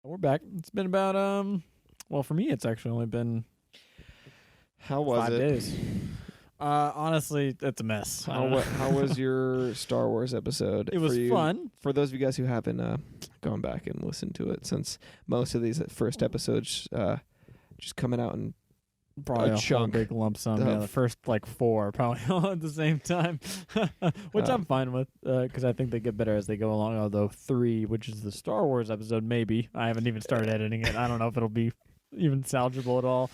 We're back. It's been about well, for me it's actually only been How was 5 it? days. Honestly, it's a mess. How was your Star Wars episode? It was fun. For those of you guys who haven't gone back and listened to it, since most of these first episodes just coming out and Probably a whole chunk big lump sum. of- Yeah, the first like 4 probably all at the same time, which I'm fine with because I think they get better as they go along. Although 3, which is the Star Wars episode, maybe I haven't even started editing it. I don't know if it'll be even salvageable at all.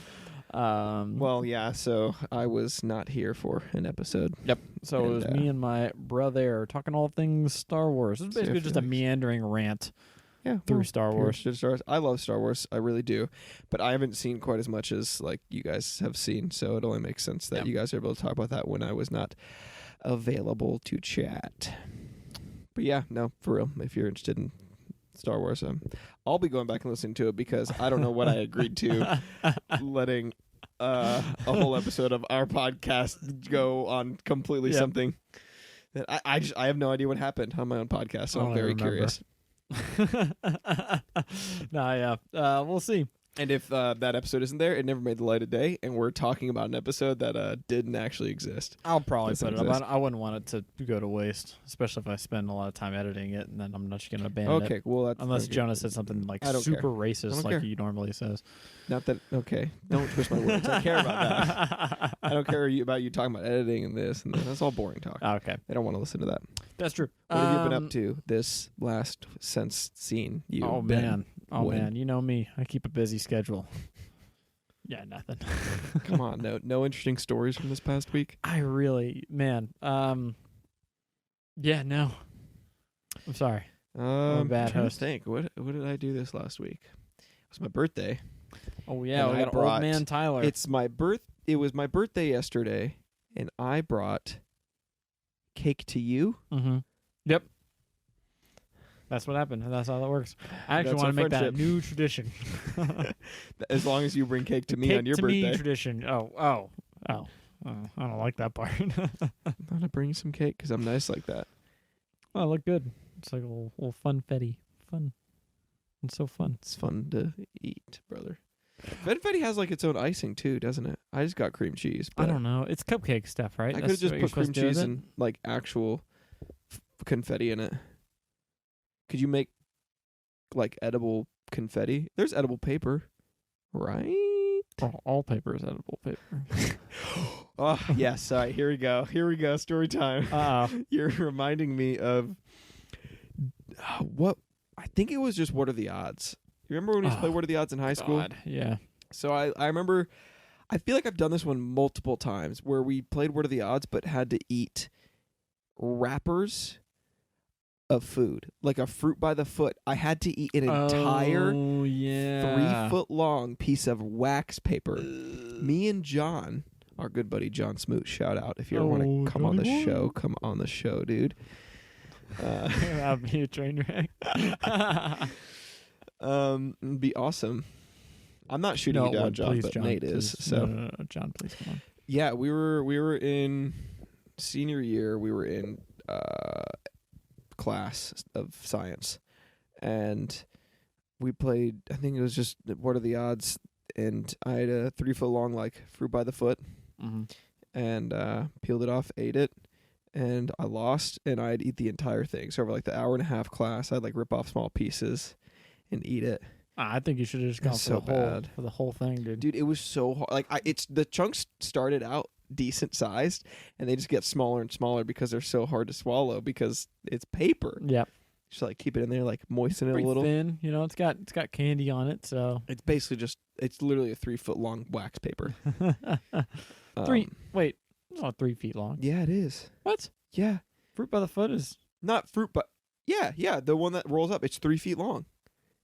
well, yeah. So I was not here for an episode. Yep. So it was And, me and my brother talking all things Star Wars. It was basically just a meandering rant through Star Wars. I love Star Wars. I really do, but I haven't seen quite as much as like you guys have seen. So it only makes sense that you guys are able to talk about that when I was not available to chat. But yeah, no, for real. If you're interested in Star Wars, I'll be going back and listening to it because I don't know what I agreed to, letting a whole episode of our podcast go on completely something that I have no idea what happened on my own podcast. So I'm very curious. We'll see. And if that episode isn't there, it never made the light of day, and we're talking about an episode that didn't actually exist. I'll probably Doesn't put it exist. up. I wouldn't want it to go to waste, especially if I spend a lot of time editing it, and then I'm not just going to abandon it. Okay, well, that's Unless okay. Jonah said something like I don't super care. racist don't like care. he normally says. Not that okay. Don't twist my words. I care about that. I don't care about you talking about editing and this and that. That's all boring talk. Okay. They don't want to listen to that. That's true. What have you been up to this last since seeing you? Oh, Ben man. Oh, win? man. You know me. I keep a busy schedule. Yeah, nothing. Come on, no interesting stories from this past week. I really, man. Yeah, no. I'm sorry. I'm bad trying host. to think. What did I do this last week? It was my birthday. Oh, yeah. And We I got old brought- man Tyler. It was my birthday yesterday, and I brought cake to you. Mm-hmm. Yep. That's what happened. That's how that works. I actually That's want to our make that a friendship. new tradition. As long as you bring cake to me Cake on your to birthday. me tradition. Oh. I don't like that part. I'm gonna bring some cake because I'm nice like that. Oh, look good. It's like a little funfetti. Fun. It's so fun. It's fun to eat, brother. Funfetti has like its own icing too, doesn't it? I just got cream cheese. I But don't know. It's cupcake stuff, right? I could have That's just what you're put cream supposed to do, cheese isn't and like actual confetti in it. Could you make like edible confetti? There's edible paper, right? it? All paper is edible paper. Oh yes. All right, here we go. Story time. Uh-oh. You're reminding me of what I think it was just What Are the Odds? You remember when we used to play What Are the Odds in high school? God. Yeah. So I remember, I feel like I've done this one multiple times where we played What Are the Odds but had to eat wrappers of food, like a fruit by the foot. I had to eat an entire 3-foot long piece of wax paper. Me and John, our good buddy John Smoot, shout out if you ever want to come on the Johnny boy. show. Come on the show, dude. That'd be a train wreck. It'd be awesome. I'm not shooting you down, John, please, but John, Nate is. please. So No, John, please come on. yeah, we were in senior year. We were in class of science, and we played. I think it was just What Are the Odds, and I had a 3-foot long like fruit by the foot, Mm-hmm. and peeled it off, ate it, and I lost, and I'd eat the entire thing. So over like the hour and a half class, I'd like rip off small pieces and eat it. I think you should have just gone It's for so the whole bad. for the whole thing, dude. Dude, it was so hard. Like it's the chunks started out decent sized, and they just get smaller and smaller because they're so hard to swallow because it's paper. Yep. Just like keep it in there, like moisten it a Pretty little. thin, you know. It's got candy on it, so It's basically it's literally a 3-foot long wax paper. Wait, it's not 3 feet long. Yeah, it is. What? Yeah, Fruit by the foot is not fruit, but yeah, the one that rolls up. It's 3 feet long.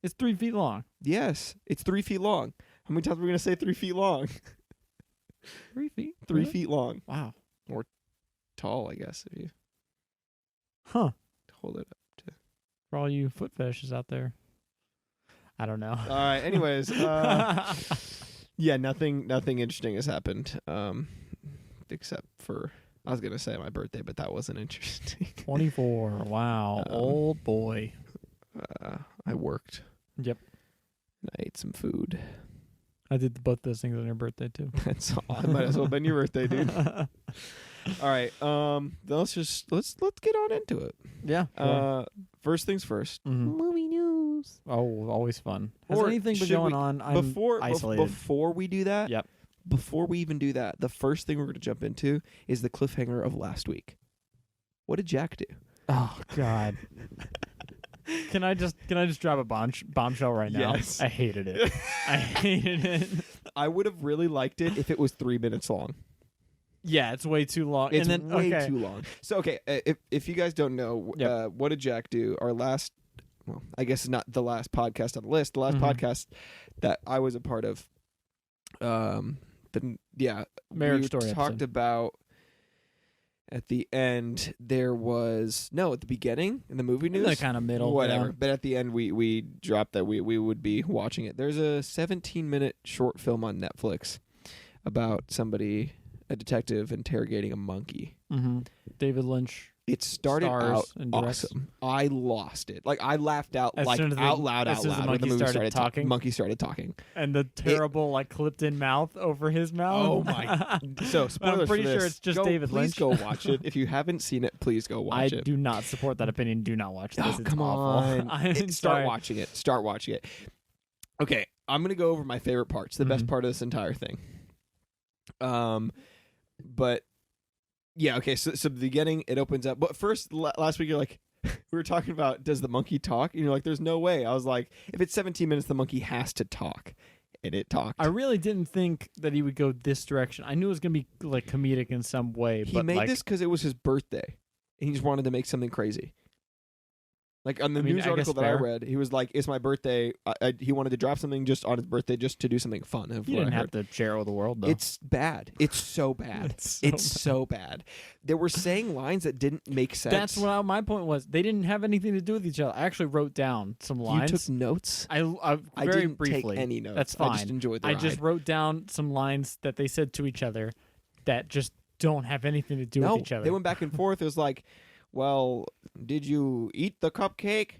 it's 3 feet long. Yes, it's 3 feet long. How many times are we gonna say 3 feet long? 3 feet. 3 Really? feet long, Wow. tall, I guess, if you Huh. hold it up. For all you foot fetishes out there. I don't know. All right. Anyways, yeah, nothing interesting has happened, except for I was gonna say my birthday, but that wasn't interesting. 24. Wow. Old boy. I worked. Yep. And I ate some food. I did both those things on your birthday too. That's all. It might as well have been your birthday, dude. All right. Let's get on into it. Yeah. Sure. First things first. Mhm. Movie news. Oh, always fun. Has Or anything been should going we- on? I'm Before isolated. before we do that, Yep. before we even do that, the first thing we're going to jump into is the cliffhanger of last week. What did Jack do? Oh God. Can I just drop a bombshell right now? Yes. I hated it. I hated it. I would have really liked it if it was 3 minutes long. Yeah, it's way too long. It's and then, way okay. too long. So, okay, if you guys don't know, Yep. what did Jack do? Our last, well, I guess it's not the last podcast on the list. The last Mhm. podcast that I was a part of, Marriage we Story talked episode. about at the end. There was at the beginning in the movie news, The kind of middle. whatever. Yeah. But at the end, we dropped that we would be watching it. There's a 17-minute short film on Netflix about a detective interrogating a monkey. Mm-hmm. David Lynch. It started Stars out and directs. awesome. I lost it. Like I laughed out As soon as out loud as soon as the when the monkey movie started talking? Monkey started talking. And the terrible, clipped in mouth over his mouth. Oh my! So spoilers I'm pretty for sure this. it's just Go- David Please Lynch. go watch it. If you haven't seen it, please go watch I it. do not support that opinion. Do not watch this. Oh, It's come awful. on! I'm Start sorry. watching it. Start watching it. Okay, I'm gonna go over my favorite parts. The best Mhm. part of this entire thing. But yeah, okay. So the beginning, it opens up. But first, last week, you're like, we were talking about, does the monkey talk? And you're like, there's no way. I was like, if it's 17 minutes, the monkey has to talk, and it talked. I really didn't think that he would go this direction. I knew it was gonna be comedic in some way. He but made this because it was his birthday, and he just wanted to make something crazy. Like on the news I article guess that I fair. read, he was like, "It's my birthday." He wanted to drop something just on his birthday, just to do something fun. Of You what didn't I have heard. to share it with the world, though. It's bad. It's so bad. It's so bad. They were saying lines that didn't make sense. That's what my point was. They didn't have anything to do with each other. I actually wrote down some lines. You took notes. I I very didn't briefly. take any notes. That's fine. I just enjoyed the I ride. just wrote down some lines that they said to each other that just don't have anything to do with each other. They went back and forth. It was like, well, did you eat the cupcake?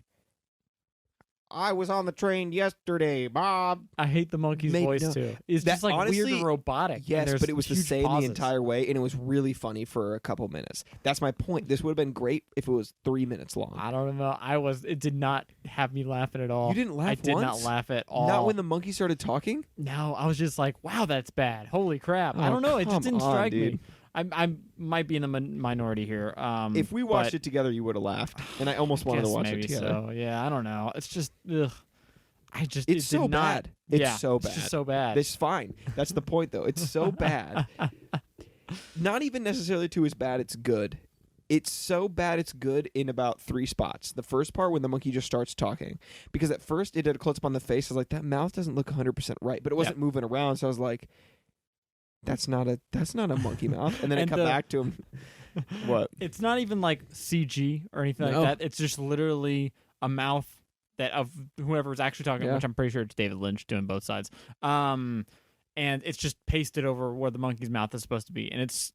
I was on the train yesterday, Bob. I hate the monkey's Made voice no- too. It's That- just weird honestly, and robotic. and Yes, there's but it was the huge same pauses. the entire way, and it was really funny for a couple minutes. That's my point. This would have been great if it was 3 minutes long. I don't know. It did not have me laughing at all. You didn't laugh I did not once? laugh at all. Not when the monkey started talking? No, I was just like, wow, that's bad. Holy crap. I Oh, don't know. It just come didn't on, strike dude. me. I might be in the minority here. If we watched but it together, you would have laughed, and I almost I wanted to guess watch maybe it together. So. Yeah, I don't know. It's just, ugh. It's it so did not, bad. It's yeah, so It's bad. just so bad. It's fine. That's the point, though. It's so bad. Not even necessarily to as bad it's good. It's so bad it's good in about 3 spots. The first part when the monkey just starts talking. Because at first it did a close-up on the face. I was like, that mouth doesn't look 100% right. But it wasn't moving around, so I was like, that's not a monkey mouth. And then it cut back to him. What? It's not even like CG or anything No. like that. It's just literally a mouth that of whoever was actually talking, Yeah. which I'm pretty sure it's David Lynch doing both sides. And it's just pasted over where the monkey's mouth is supposed to be, and it's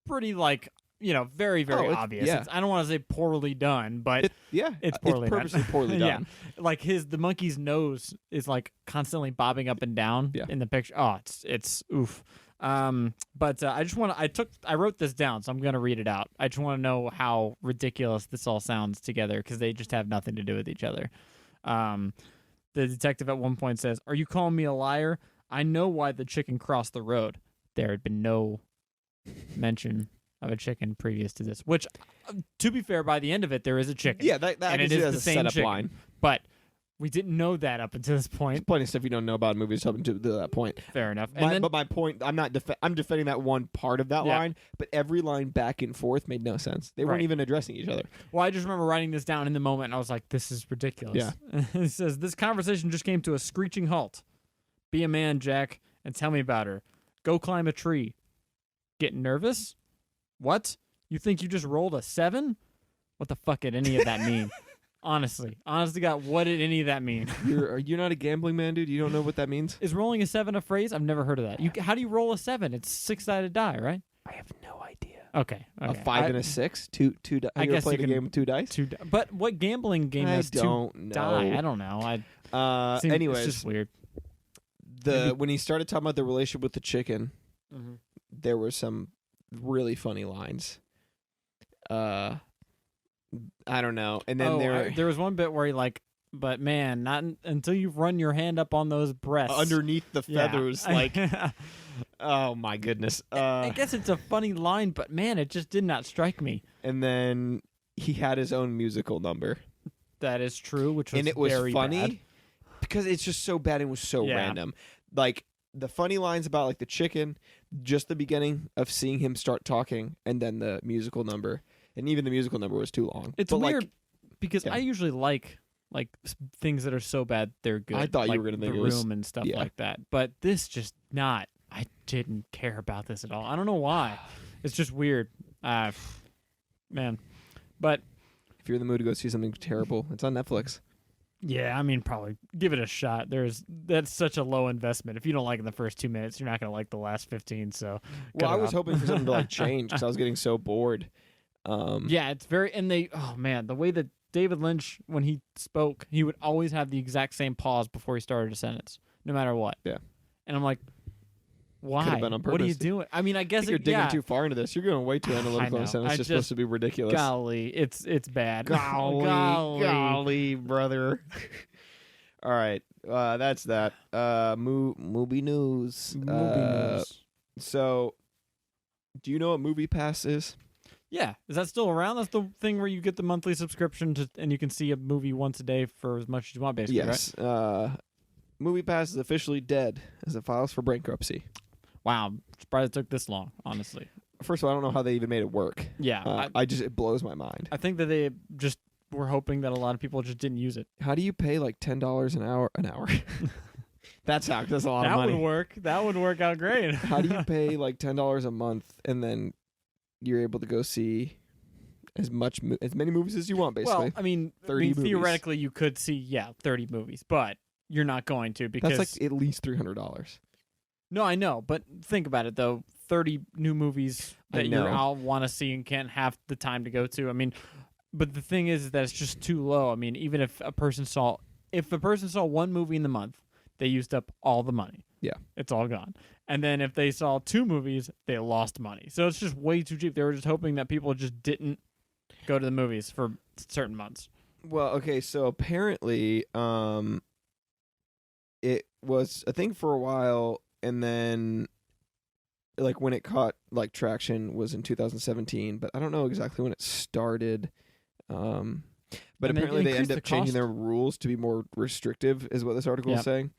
pretty very, very obvious. yeah. I don't want to say poorly done, but it's poorly done. purposely poorly done. Yeah, like the monkey's nose is constantly bobbing up and down in the picture. Oh, it's oof. But I wrote this down, so I'm gonna read it out. I just want to know how ridiculous this all sounds together because they just have nothing to do with each other. The detective at one point says, "Are you calling me a liar? I know why the chicken crossed the road. There had been no mention of a chicken previous to this." Which, to be fair, by the end of it, there is a chicken. Yeah, that and it is is a the same setup chicken. line. But we didn't know that up until this There's point. plenty of stuff you don't know about movies up until that point. Fair enough. But my point, I'm not. I'm defending that one part of that Yeah. line, but every line back and forth made no sense. They weren't Right. even addressing each other. Well, I just remember writing this down in the moment, and I was like, this is ridiculous. Yeah. It says, this conversation just came to a screeching halt. Be a man, Jack, and tell me about her. Go climb a tree. Getting nervous? What? You think you just rolled a 7? What the fuck did any of that mean? Honestly, God, what did any of that mean? Are you not a gambling man, dude? You don't know what that means? Is rolling a 7 a phrase? I've never heard of that. How do you roll a 7? It's 6-sided die, right? I have no idea. Okay. A 5 and a 6? Two. I You ever guess played you a can- game with 2 dice? But what gambling game I has don't 2 know. die? I don't know. Anyways, it's just weird. When he started talking about the relationship with the chicken, Mm-hmm. there were some really funny lines. I don't know. And then there was one bit where he like, but man, not until you run your hand up on those breasts underneath the Yeah. feathers, like, oh my goodness. I guess it's a funny line, but man, it just did not strike me. And then he had his own musical number, That is true, which was and it was very funny bad. because it's just so bad and was so Yeah. random. Like the funny lines about like the chicken, just the beginning of seeing him start talking, and then the musical number, and even the musical number was too long. It's But, weird like, because yeah. I usually like things that are so bad they're good. I thought you like were gonna think The it was- Room and stuff yeah. like that, but this just not. I didn't care about this at all. I don't know why. It's just weird, man. But if you're in the mood to go see something terrible, it's on Netflix. yeah, I mean, probably give it a shot. That's such a low investment. If you don't like it in the first 2 minutes, you're not gonna like the last 15. So, Well, cut I it was off. hoping for something to like change because I was getting so bored. Yeah, it's very and they. Oh man, the way that David Lynch, when he spoke, he would always have the exact same pause before he started a sentence, no matter what. Yeah. And I'm like, why? been on What are you purpose. doing? I mean, I I guess think you're digging yeah. too far into this. You're going way too analytical know. in a sentence. I It's just- supposed to be ridiculous. Golly, it's bad. Golly, brother. All right, that's that. Movie news. Movie news. So, do you know what Movie Pass is? Yeah, is that still around? That's the thing where you get the monthly subscription and you can see a movie once a day for as much as you want, basically. Yes. Right? Movie Pass is officially dead as it files for bankruptcy. Wow, I'm surprised it took this long. Honestly. First of all, I don't know how they even made it work. Yeah, It blows my mind. I think that they just were hoping that a lot of people just didn't use it. How do you pay like $10 an hour? That's how. That's a lot of That money. would work. That would work out great. How do you pay like $10 a month and then you're able to go see as many movies as you want, basically? Well, I mean, 30 movies. theoretically, you could see 30 movies, but you're not going to because That's like at least $300. no, I know, but think about it though. 30 new movies I that know. I'll want to see and can't have the time to go to. I mean, but the thing is that it's just too low. I mean, even if a person saw one movie in the month, they used up all the money. Yeah. It's all gone. And then if they saw 2 movies, they lost money. So it's just way too cheap. They were just hoping that people just didn't go to the movies for certain months. Well, okay, so apparently it was a thing for a while, and then like when it caught like traction was in 2017, but I don't know exactly when it started. But And they apparently they increased ended up the changing cost. their rules to be more restrictive, is what this article Yep. is saying.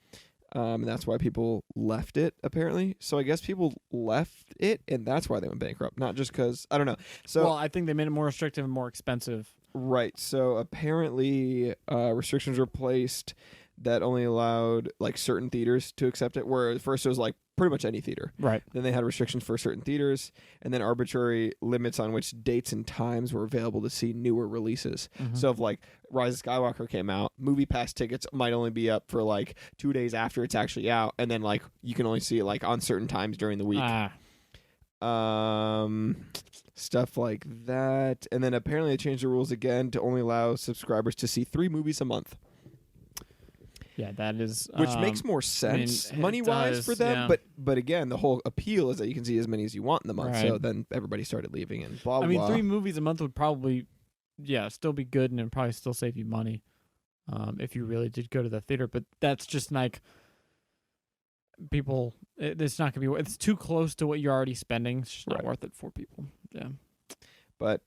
And that's why people left it, apparently. So I guess people left it, and that's why they went bankrupt. Not just because, I don't know. So Well, I think they made it more restrictive and more expensive. right. So apparently restrictions were placed that only allowed like certain theaters to accept it, where at first it was like pretty much any theater. Right. Then they had restrictions for certain theaters, and then arbitrary limits on which dates and times were available to see newer releases. Mm-hmm. So if like Rise of Skywalker came out, Movie Pass tickets might only be up for like 2 days after it's actually out, and then like you can only see it like on certain times during the week. Stuff like that. And then apparently they changed the rules again to only allow subscribers to see 3 movies a month, Yeah, that is which makes more sense it money-wise does, for them. yeah. But again, the whole appeal is that you can see as many as you want in the month. So Right. then everybody started leaving and blah, I mean, blah. 3 movies a month would probably, still be good, and it'd probably still save you money, if you really did go to the theater. But that's just like people. It's not gonna be. It's too close to what you're already spending. It's just not Right. worth it for people. Yeah. But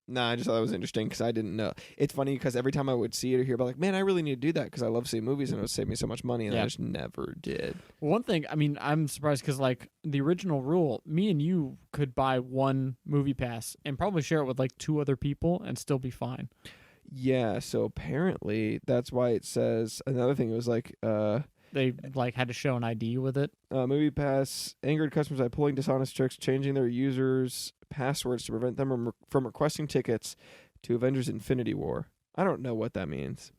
no, I just thought it was interesting because I didn't know. It's funny because every time I would see it or hear about, like, man, I really need to do that because I love seeing movies and it would save me so much money, and I Yeah. just never did. Well, one thing, I mean, I'm surprised because like the original rule, me and you could buy one movie pass and probably share it with like 2 other people and still be fine. Yeah, so apparently that's why it says another thing. It was like They like had to show an ID with it. Movie Pass angered customers by pulling dishonest tricks, changing their users' passwords to prevent them from requesting tickets to Avengers Infinity War. I don't know what that means.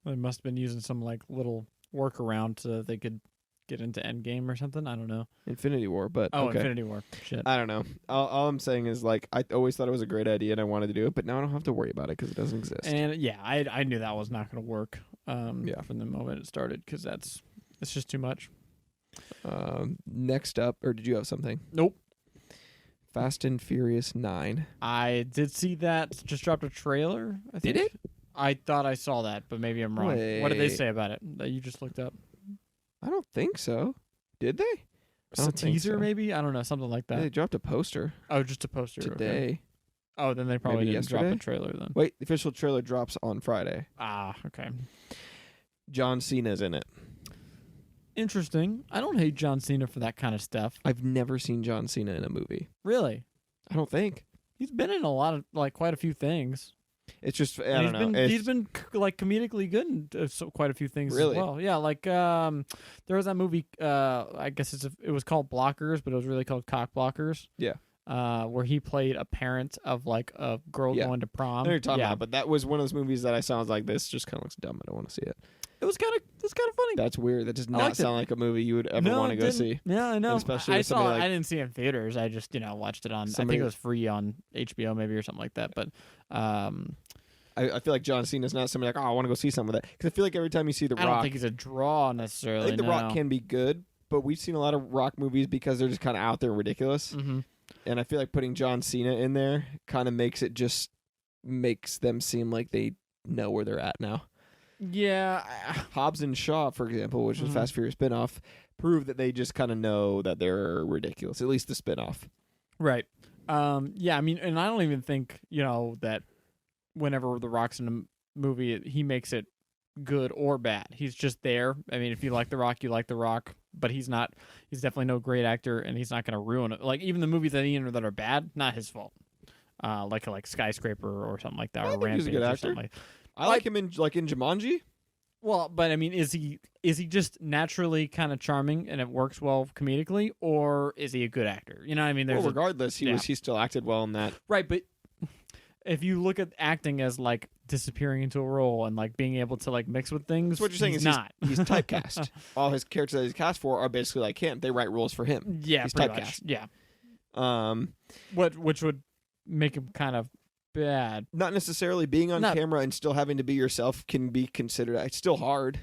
They must have been using some like little workaround so that they could get into Endgame or something. I don't know. Infinity War, but Oh, okay. Infinity War. Shit. I don't know. All I'm saying is, like, I always thought it was a great idea and I wanted to do it, but now I don't have to worry about it because it doesn't exist. And yeah, I knew that was not going to work. Yeah. From the moment it started, because it's just too much. Next up, or did you have something? Nope. Fast and Furious 9. I did see that. Just dropped a trailer. I think. Did it? I thought I saw that, but maybe I'm wrong. What did they Wait. say about it that you just looked up? I don't think so. Did they? I It's a don't think teaser, so. maybe? I don't know, something like that. They dropped a poster Oh, just a poster. today. Okay. Oh, then they probably Maybe didn't drop yesterday? a trailer then. Wait, the official trailer drops on Friday. Ah, okay. John Cena's in it. Interesting. I don't hate John Cena for that kind of stuff. I've never seen John Cena in a movie. Really? I don't think. He's been in a lot of, like, quite a few things. It's just, I And don't know. He's been like comedically good in quite a few things Really? as well. Yeah, like there was that movie. I guess it was called Blockers, but it was really called Cock Blockers. Yeah. Where he played a parent of like a girl Yeah. going to prom. I know what you're talking yeah. about, but that was one of those movies that I saw. I was like, this just kind of looks dumb. I don't want to see it. It was kind of funny. That's weird. That does I not liked it. sound like a movie you would ever No, want to it go didn't. see. Yeah, I know. And especially I with somebody saw. like- I didn't see it in theaters. I just watched it on. I Somebody- think it was free on HBO maybe or something like that. But I feel like John Cena's not somebody like, oh, I want to go see some of that. Because I feel like every time you see The I Rock, don't think he's a draw I necessarily. think The Rock can be good, but we've seen a lot of Rock movies because they're just kind of out there and ridiculous. Mm-hmm. And I feel like putting John Cena in there kind of makes them seem like they know where they're at now. Yeah. Hobbs and Shaw, for example, which was Mhm. Fast Furious spinoff, prove that they just kind of know that they're ridiculous. At least the spinoff. Right. Yeah, I mean, and I don't even think, that whenever The Rock's in a movie, he makes it good or bad. He's just there. I mean, if you like The Rock, you like The Rock, but he's definitely no great actor, and he's not going to ruin it. Like, even the movies that he entered that are bad, not his fault. Like Skyscraper or something like that, I or think he's a Rampage good or actor. something like. I like him in Jumanji. Well, but I mean, is he just naturally kind of charming and it works well comedically, or is he a good actor? You know what I mean? Well, regardless, he still acted well in that. Right, but if you look at acting as like disappearing into a role and like being able to like mix with things, So what you're saying he's is not. he's typecast. All his characters that he's cast for are basically like him. They write roles for him. Yeah, he's pretty typecast. much. Yeah. Which would make him kind of bad. Not necessarily being on camera and still having to be yourself can be considered. It's still hard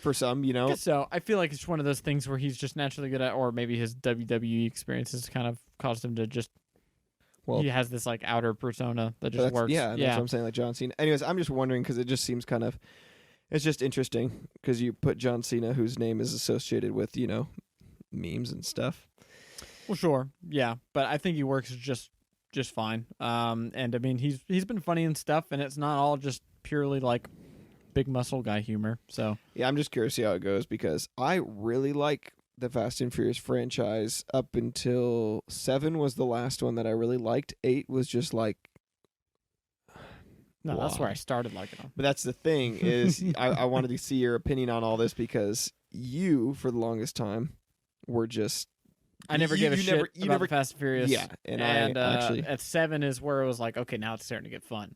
for some, I guess so. I feel like it's one of those things where he's just naturally good at, or maybe his WWE experiences kind of caused him to just. Well, he has this like outer persona that just works. Yeah, that's what I'm saying. Like John Cena. Anyways, I'm just wondering because it just seems kind of. It's just interesting because you put John Cena, whose name is associated with memes and stuff. Well, sure, yeah, but I think he works just fine. And I mean, he's been funny and stuff, and it's not all just purely like big muscle guy humor. So yeah, I'm just curious to see how it goes because I really like the Fast and Furious franchise up until 7 was the last one that I really liked. 8 was just like. no, that's Wow. where I started liking him. But that's the thing is I wanted to see your opinion on all this because you, for the longest time, were just. I never gave a shit about the Fast and Furious. Yeah, and I actually at 7 is where it was like, okay, now it's starting to get fun.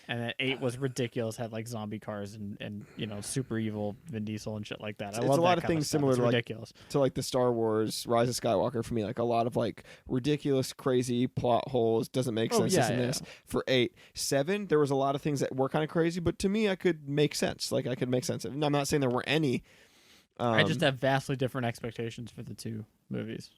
And then 8 was ridiculous, had like zombie cars and super evil Vin Diesel and shit like that. I It's love a lot that of kind things stuff. similar It's to, like, ridiculous. to like the Star Wars Rise of Skywalker for me, like a lot of like ridiculous, crazy plot holes, doesn't make sense. yeah, This. For 8, 7, there was a lot of things that were kind of crazy, but to me, I could make sense. Like I could make sense of. I'm not saying there weren't any. I just have vastly different expectations for the two movies.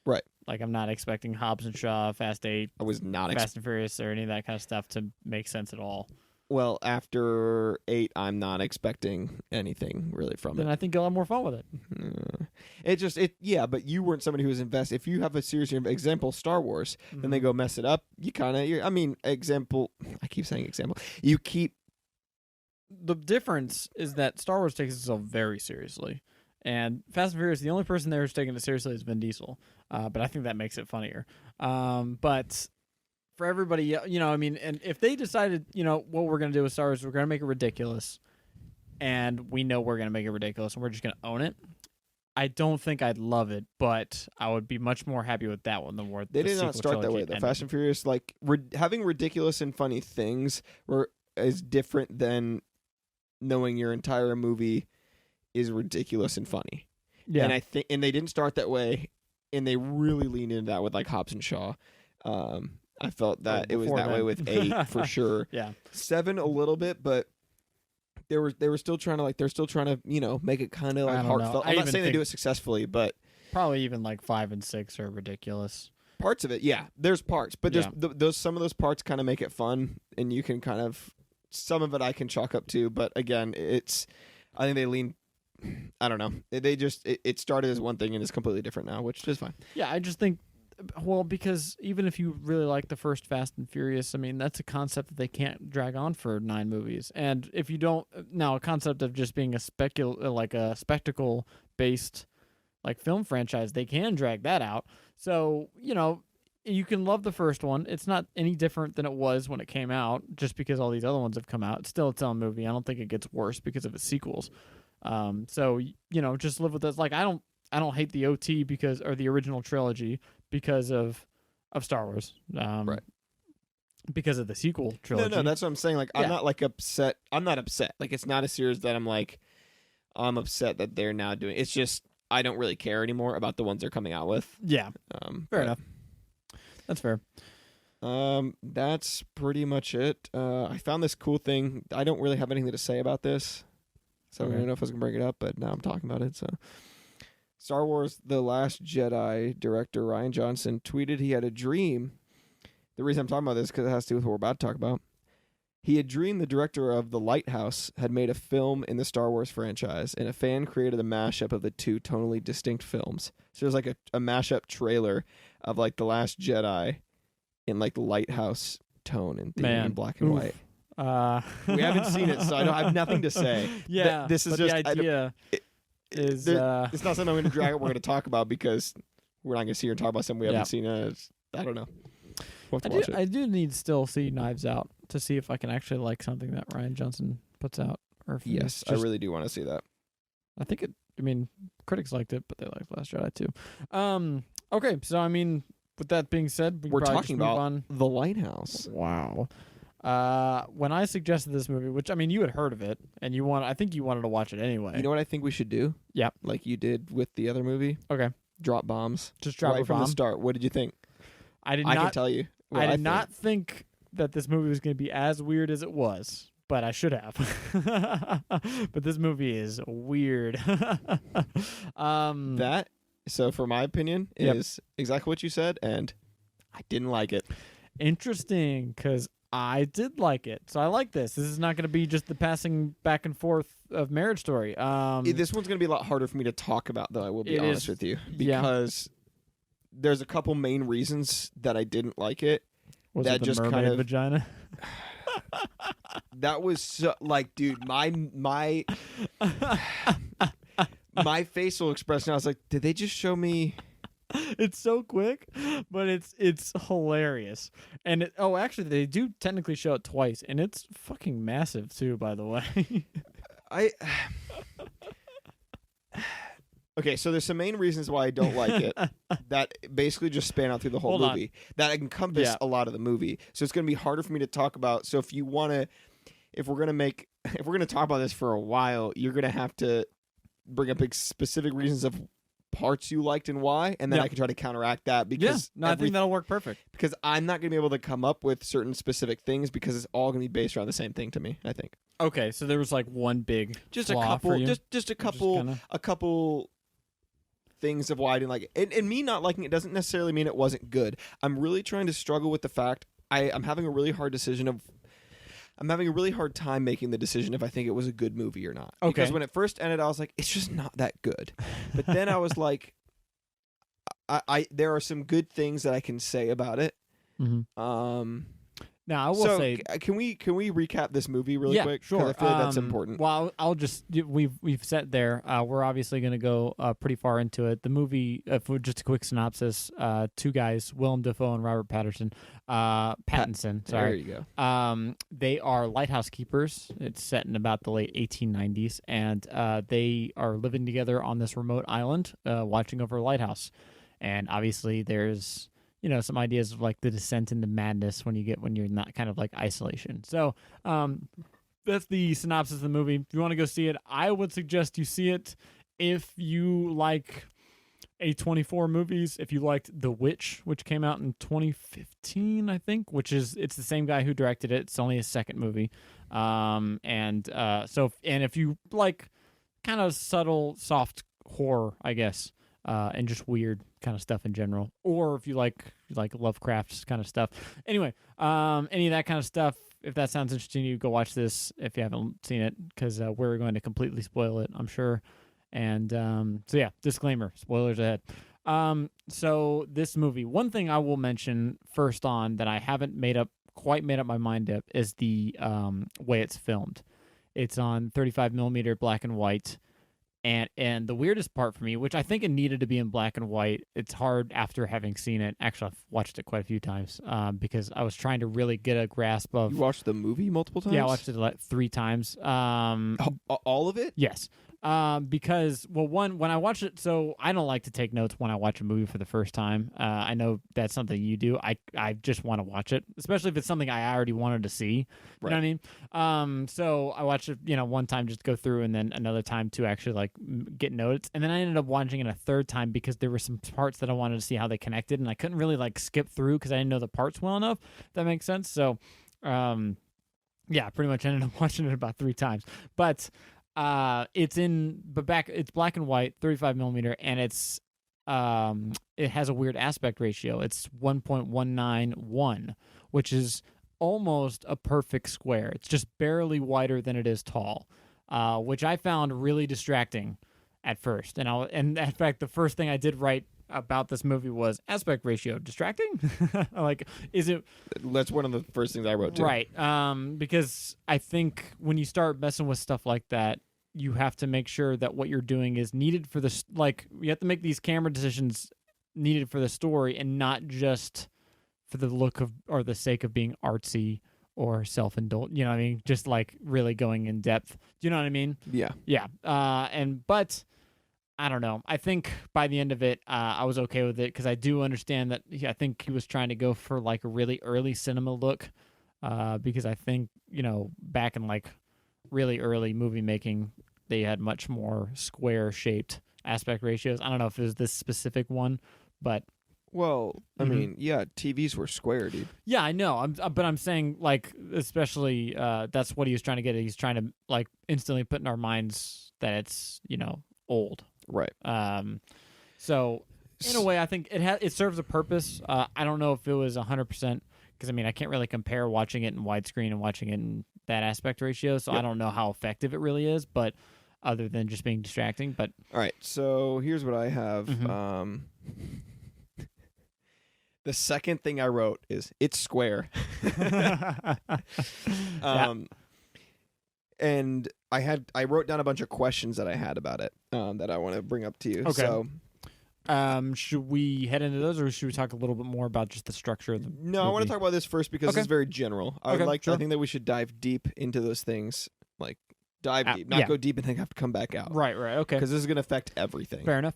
Right. Like I'm not expecting Hobbs and Shaw, Fast 8, I was not. Fast and Furious, or any of that kind of stuff to make sense at all. Well, after 8, I'm not expecting anything really from Then it. I think you'll have more fun with it. Yeah, but you weren't somebody who was invested. If you have a series, example, Star Wars, then they go mess it up. You kind of, example, I keep saying example. You keep. The difference is that Star Wars takes itself very seriously. And Fast and Furious, the only person there who's taking it seriously is Vin Diesel. But I think that makes it funnier. But for everybody, and if they decided, what we're going to do with Star Wars, we're going to make it ridiculous. And we know we're going to make it ridiculous and we're just going to own it. I don't think I'd love it, but I would be much more happy with that one than more. They did not start that way. The Fast and Furious, like having ridiculous and funny things, is different than knowing your entire movie is ridiculous and funny. Yeah. And they didn't start that way, and they really leaned into that with like Hobbs and Shaw. I felt that it was that way with 8 for sure. Yeah. 7 a little bit, but they were still trying to make it kind of like heartfelt. I'm not saying they do it successfully, but probably even like 5 and 6 are ridiculous. Parts of it, yeah. There's parts, but there's some of those parts kind of make it fun, and you can kind of some of it I can chalk up to. But again, I think they lean. I don't know. It started as one thing and it's completely different now, which is fine. Yeah, I just think, well, because even if you really like the first Fast and Furious, I mean, that's a concept that they can't drag on for 9 movies. And if you don't, now a concept of just being a spectacle based like film franchise, they can drag that out. So, you can love the first one. It's not any different than it was when it came out, just because all these other ones have come out. It's still its own movie. I don't think it gets worse because of its sequels. So, just live with this. Like, I don't hate the OT or the original trilogy because of Star Wars. Right. Because of the sequel trilogy. No, that's what I'm saying. Like, I'm not like upset. I'm not upset. Like, it's not a series that I'm upset that they're now doing. It's just, I don't really care anymore about the ones they're coming out with. Yeah. Fair enough. That's fair. That's pretty much it. I found this cool thing. I don't really have anything to say about this, so I don't know if I was gonna bring it up, but now I'm talking about it. So, Star Wars: The Last Jedi director Rian Johnson tweeted he had a dream. The reason I'm talking about this is because it has to do with what we're about to talk about. He had dreamed the director of The Lighthouse had made a film in the Star Wars franchise, and a fan created a mashup of the two tonally distinct films. So there's like a mashup trailer of like The Last Jedi in like the Lighthouse tone and theme in black and white. We haven't seen it, so I have nothing to say. Yeah, this is just the idea. It's not something I'm going to drag. We're going to talk about because we're not going to see or talk about something we haven't seen. I don't know. We'll have to watch it. I do need to still see Knives Out to see if I can actually like something that Rian Johnson puts out. Or if yes, I really do want to see that. I think it. I mean, critics liked it, but they liked Last Jedi too. Okay, so I mean, with that being said, we're talking about The Lighthouse. Wow. When I suggested this movie, which I mean, you had heard of it, and I think you wanted to watch it anyway. You know what I think we should do? Yeah, like you did with the other movie. Okay. Drop bombs. Just drop a bomb from the start. What did you think? I can tell you. I did not think that this movie was going to be as weird as it was, but I should have. But this movie is weird. So for my opinion, is exactly what you said, and I didn't like it. Interesting, because I did like it. So I like this. This is not going to be just the passing back and forth of Marriage Story. This one's going to be a lot harder for me to talk about, though, I will be honest with you. Because there's a couple main reasons that I didn't like it. Was that it the just mermaid kind of vagina? That was so, like, dude, my facial expression, I was like, did they just show me? It's so quick, but it's hilarious. And actually, they do technically show it twice, and it's fucking massive too, by the way. Okay, so there's some main reasons why I don't like it that basically just span out through the whole movie that encompass a lot of the movie. So it's going to be harder for me to talk about. So if we're going to talk about this for a while, you're going to have to bring up specific reasons of parts you liked and why, and then I can try to counteract that because I think that'll work perfect. Because I'm not going to be able to come up with certain specific things because it's all going to be based around the same thing to me, I think. Okay, so there was like one big flaw for you? Just a couple things of why I didn't like it. And me not liking it doesn't necessarily mean it wasn't good. I'm really trying to struggle with the fact I'm having a really hard time making the decision if I think it was a good movie or not. Okay. Because when it first ended, I was like, it's just not that good. But then I was like, there are some good things that I can say about it. Mm-hmm. Now I will say, can we recap this movie really quick? Sure. I feel like that's important. Well, I'll just we've set there. We're obviously going to go pretty far into it. The movie, for just a quick synopsis: two guys, Willem Dafoe and Robert Pattinson. Sorry, there you go. They are lighthouse keepers. It's set in about the late 1890s, and they are living together on this remote island, watching over a lighthouse. And obviously, there's some ideas of like the descent into madness when you're in that kind of like isolation. So that's the synopsis of the movie. If you want to go see it, I would suggest you see it if you like A24 movies, if you liked The Witch, which came out in 2015, I think, it's the same guy who directed it. It's only his second movie. And if you like kind of subtle, soft horror, I guess, and just weird kind of stuff in general, or if you like Lovecraft's kind of stuff. Anyway, any of that kind of stuff, if that sounds interesting to you, go watch this if you haven't seen it, because we're going to completely spoil it, I'm sure. And so yeah, disclaimer, spoilers ahead. So this movie, one thing I will mention first on that I haven't quite made up my mind up is the way it's filmed. It's on 35 millimeter black and white. And the weirdest part for me, which I think it needed to be in black and white, it's hard after having seen it. Actually, I've watched it quite a few times because I was trying to really get a grasp of... You watched the movie multiple times? Yeah, I watched it like 3 times. All of it? Yes. Because, well, one, when I watch it, so I don't like to take notes when I watch a movie for the first time. I know that's something you do. I just want to watch it, especially if it's something I already wanted to see. You know what I mean? So I watched it, one time just to go through, and then another time to actually like get notes. And then I ended up watching it a third time because there were some parts that I wanted to see how they connected, and I couldn't really like skip through because I didn't know the parts well enough. If that makes sense. So, yeah, pretty much ended up watching it about 3 times. But it's black and white, 35 millimeter, and it has a weird aspect ratio. It's 1.191, which is almost a perfect square. It's just barely wider than it is tall, which I found really distracting at first. And in fact, the first thing I did write about this movie was aspect ratio distracting. Like, is it? That's one of the first things I wrote too. Right. Because I think when you start messing with stuff like that, you have to make sure that what you're doing is needed for this. Like, you have to make these camera decisions needed for the story and not just for the look of or the sake of being artsy or self-indulgent. You know what I mean? Just like really going in depth. Do you know what I mean? Yeah. Yeah. But I don't know. I think by the end of it, I was okay with it because I do understand that I think he was trying to go for like a really early cinema look because I think, back in like really early movie making, they had much more square-shaped aspect ratios. I don't know if it was this specific one, but... Well, I mean, yeah, TVs were square, dude. Yeah, I know. But I'm saying, like, especially that's what he was trying to get at. He's trying to, like, instantly put in our minds that it's, old. Right. So, in a way, I think it serves a purpose. I don't know if it was 100%, because, I can't really compare watching it in widescreen and watching it in that aspect ratio, so I don't know how effective it really is, but other than just being distracting. But all right, so here's what I have. The second thing I wrote is it's square. And I wrote down a bunch of questions that I had about it that I want to bring up to you. Okay. So, should we head into those, or should we talk a little bit more about just the structure of the movie? I want to talk about this first because it's very general. I think that we should dive deep into those things, like dive deep, not go deep and then have to come back out. Right, okay. Because this is going to affect everything. Fair enough.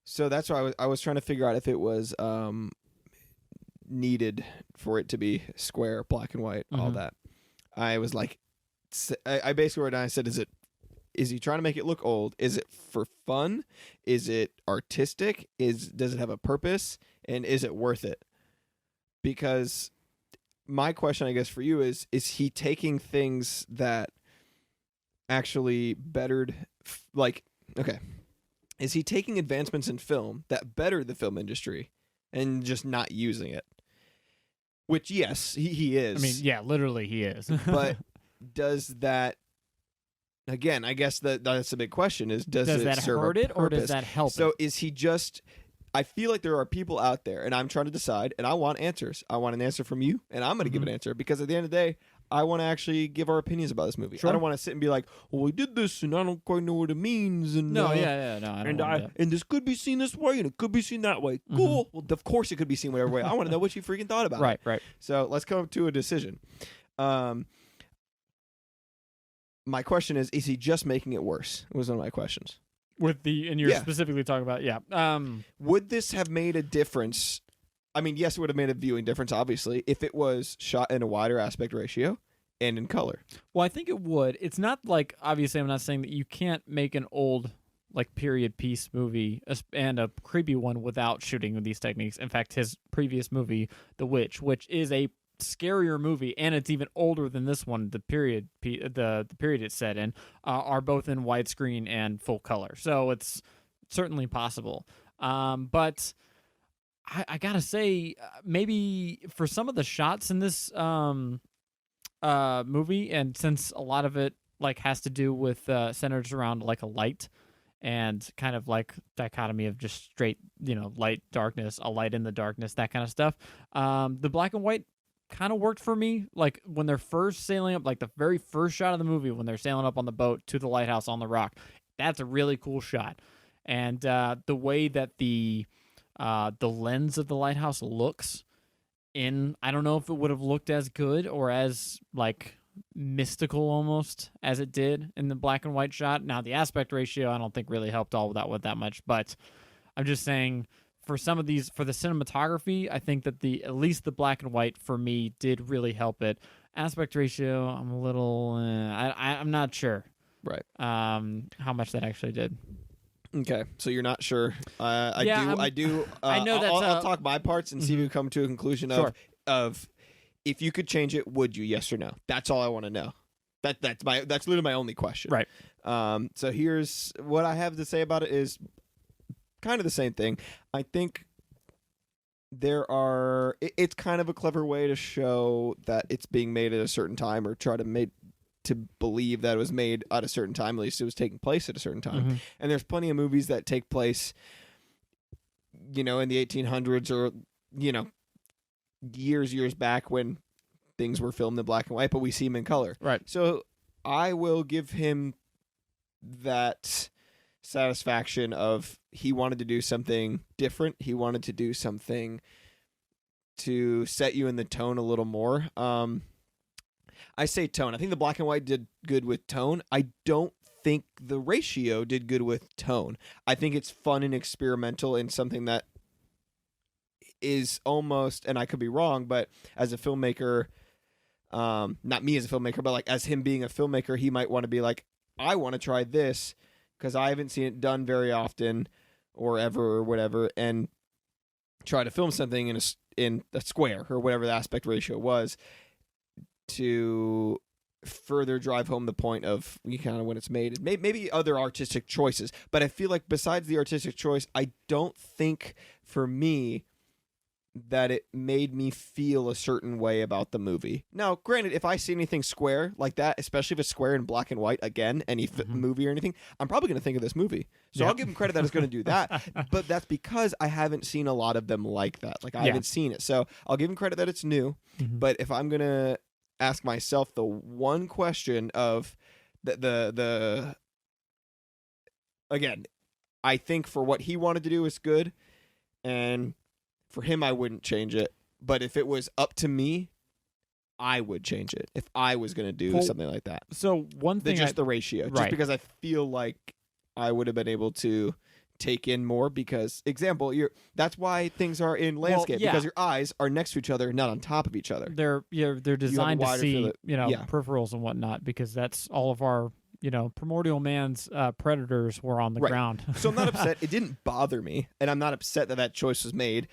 So that's why I was trying to figure out if it was needed for it to be square, black and white, all that. I was like, I basically wrote down, I said, is he trying to make it look old? Is it for fun? Is it artistic? Does it have a purpose? And is it worth it? Because my question, I guess, for you is he taking things that actually bettered, is he taking advancements in film that bettered the film industry and just not using it? Which, yes, he is. Literally he is. But does that... Again, I guess that's a big question. Does it that serve hurt a it, purpose? or does that help? So is he just? I feel like there are people out there, and I'm trying to decide, and I want answers. I want an answer from you, and I'm going to give an answer because at the end of the day, I want to actually give our opinions about this movie. Sure. I don't want to sit and be like, "Well, we did this, and I don't quite know what it means." And no, I don't. And this could be seen this way, and it could be seen that way. Cool. Well, of course it could be seen whatever way. I want to know what you freaking thought about it. Right. So let's come to a decision. My question is he just making it worse? Was one of my questions. You're specifically talking about, would this have made a difference? I mean, yes, it would have made a viewing difference, obviously, if it was shot in a wider aspect ratio, and in color. Well, I think it would. It's not like, obviously, I'm not saying that you can't make an old, like, period piece movie and a creepy one without shooting with these techniques. In fact, his previous movie, The Witch, which is a scarier movie, and it's even older than this one, the period it's set in, are both in widescreen and full color. So it's certainly possible. But I gotta say, maybe for some of the shots in this movie, and since a lot of it like has to do with centers around like a light and kind of like dichotomy of just straight, light, darkness, a light in the darkness, that kind of stuff, the black and white kind of worked for me. Like when they're first sailing up, like the very first shot of the movie when they're sailing up on the boat to the lighthouse on the rock, that's a really cool shot. And the way that the lens of the lighthouse looks I don't know if it would have looked as good or as like mystical almost as it did in the black and white shot. Now the aspect ratio I don't think really helped all that with that much, but I'm just saying for some of these, for the cinematography, I think that at least the black and white for me did really help it. Aspect ratio, I'm a little I'm not sure Right. how much that actually did. Okay, so you're not sure. I do. I know that's. I'll talk my parts and see if you come to a conclusion of if you could change it, would you? Yes or no? That's all I want to know. That's literally my only question. Right. So here's what I have to say about it is kind of the same thing. I think it's kind of a clever way to show that it's being made at a certain time, or try to believe that it was made at a certain time, at least it was taking place at a certain time. Mm-hmm. And there's plenty of movies that take place, in the 1800s or, years back when things were filmed in black and white, but we see them in color. Right. So I will give him that satisfaction of he wanted to do something different. He wanted to do something to set you in the tone a little more. I say tone. I think the black and white did good with tone. I don't think the ratio did good with tone. I think it's fun and experimental and something that is almost, and I could be wrong, but as a filmmaker, not me as a filmmaker, but like as him being a filmmaker, he might want to be like, I want to try this because I haven't seen it done very often or ever or whatever, and try to film something in a square or whatever the aspect ratio was, to further drive home the point of kind of when it's made. Maybe other artistic choices, but I feel like besides the artistic choice, I don't think for me that it made me feel a certain way about the movie. Now, granted, if I see anything square like that, especially if it's square in black and white, again, any movie or anything, I'm probably going to think of this movie. So I'll give him credit that it's going to do that. But that's because I haven't seen a lot of them like that. Like I haven't seen it. So I'll give him credit that it's new. Mm-hmm. But if I'm going to ask myself the one question of the again, I think for what he wanted to do is good, and for him I wouldn't change it. But if it was up to me, I would change it if I was going to do something like that. So one thing, the ratio, right. Just because I feel like I would have been able to take in more, because that's why things are in landscape, because your eyes are next to each other, not on top of each other. They're designed to see peripherals and whatnot, because that's all of our primordial man's predators were on the ground. So I'm not upset. It didn't bother me, and I'm not upset that choice was made.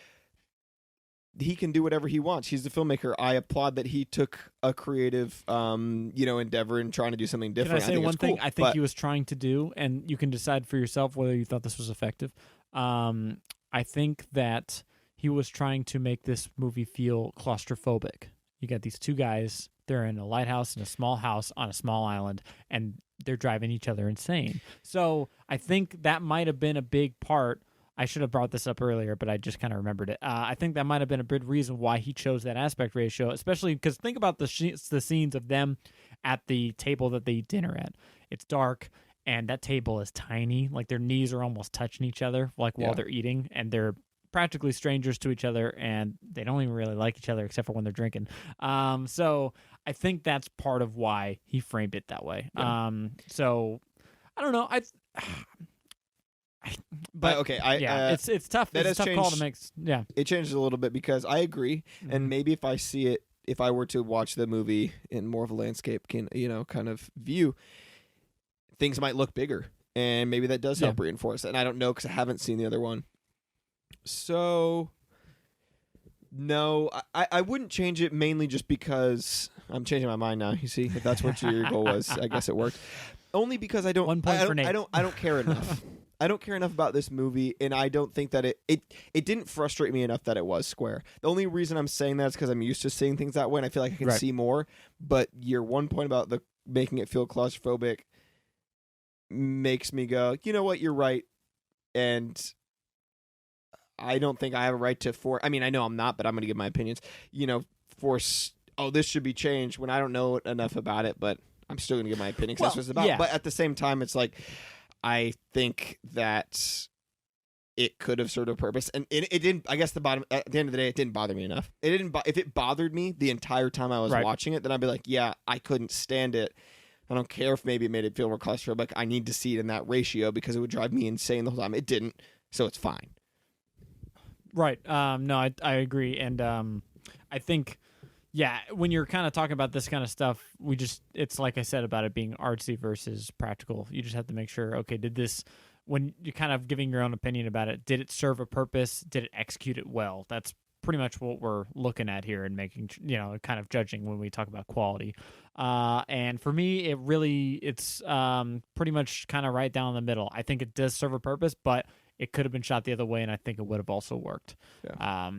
He can do whatever he wants. He's the filmmaker. I applaud that he took a creative, endeavor and trying to do something different. Can I say one thing I think he was trying to do, and you can decide for yourself whether you thought this was effective. I think that he was trying to make this movie feel claustrophobic. You got these two guys. They're in a lighthouse in a small house on a small island, and they're driving each other insane. So I think that might have been a big part. I should have brought this up earlier, but I just kind of remembered it. I think that might have been a big reason why he chose that aspect ratio, especially because think about the scenes of them at the table that they eat dinner at. It's dark, and that table is tiny. Like their knees are almost touching each other, while they're eating, and they're practically strangers to each other, and they don't even really like each other except for when they're drinking. So I think that's part of why he framed it that way. Yeah. So I don't know. But okay, it's tough. It's a tough call to make. Yeah, it changes a little bit because I agree, and maybe if I see it if I were to watch the movie in more of a landscape, kind of view, things might look bigger, and maybe that does help reinforce it. And I don't know because I haven't seen the other one. So, no, I wouldn't change it, mainly just because I'm changing my mind now. You see, if that's what your goal was, I guess it worked. Only because I don't. 1 point for Nate. I don't care enough. I don't care enough about this movie, and I don't think that it didn't frustrate me enough that it was square. The only reason I'm saying that is because I'm used to seeing things that way, and I feel like I can see more. But your 1 point about the making it feel claustrophobic makes me go, you know what, you're right, and I don't think I have a right to I mean, I know I'm not, but I'm going to give my opinions. Force. Oh, this should be changed when I don't know enough about it, but I'm still going to give my opinion because that's what it's about. Yeah. But at the same time, it's like, I think that it could have served a purpose, and it didn't. I guess at the end of the day, it didn't bother me enough. It didn't. If it bothered me the entire time I was watching it, then I'd be like, yeah, I couldn't stand it. I don't care if maybe it made it feel more claustrophobic. I need to see it in that ratio because it would drive me insane the whole time. It didn't, so it's fine. Right. No, I agree, and I think. Yeah, when you're kind of talking about this kind of stuff, it's like I said about it being artsy versus practical. You just have to make sure, okay, when you're kind of giving your own opinion about it, did it serve a purpose? Did it execute it well? That's pretty much what we're looking at here and making, kind of judging when we talk about quality. And for me, it's pretty much kind of right down the middle. I think it does serve a purpose, but it could have been shot the other way, and I think it would have also worked. Yeah.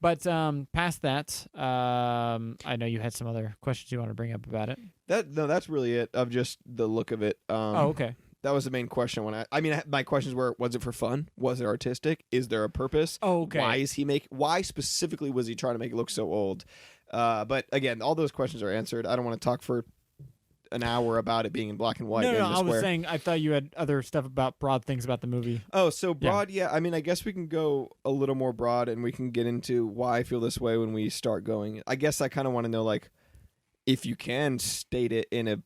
But past that, I know you had some other questions you want to bring up about it. That's really it. Of just the look of it. Okay. That was the main question. My questions were: was it for fun? Was it artistic? Is there a purpose? Oh, okay. Why specifically was he trying to make it look so old? But again, all those questions are answered. I don't want to talk for an hour about it being in black and white. No, I was saying I thought you had other stuff about broad things about the movie. Oh, so broad, yeah. I mean, I guess we can go a little more broad, and we can get into why I feel this way when we start going. I guess I kind of want to know, like, if you can state it in a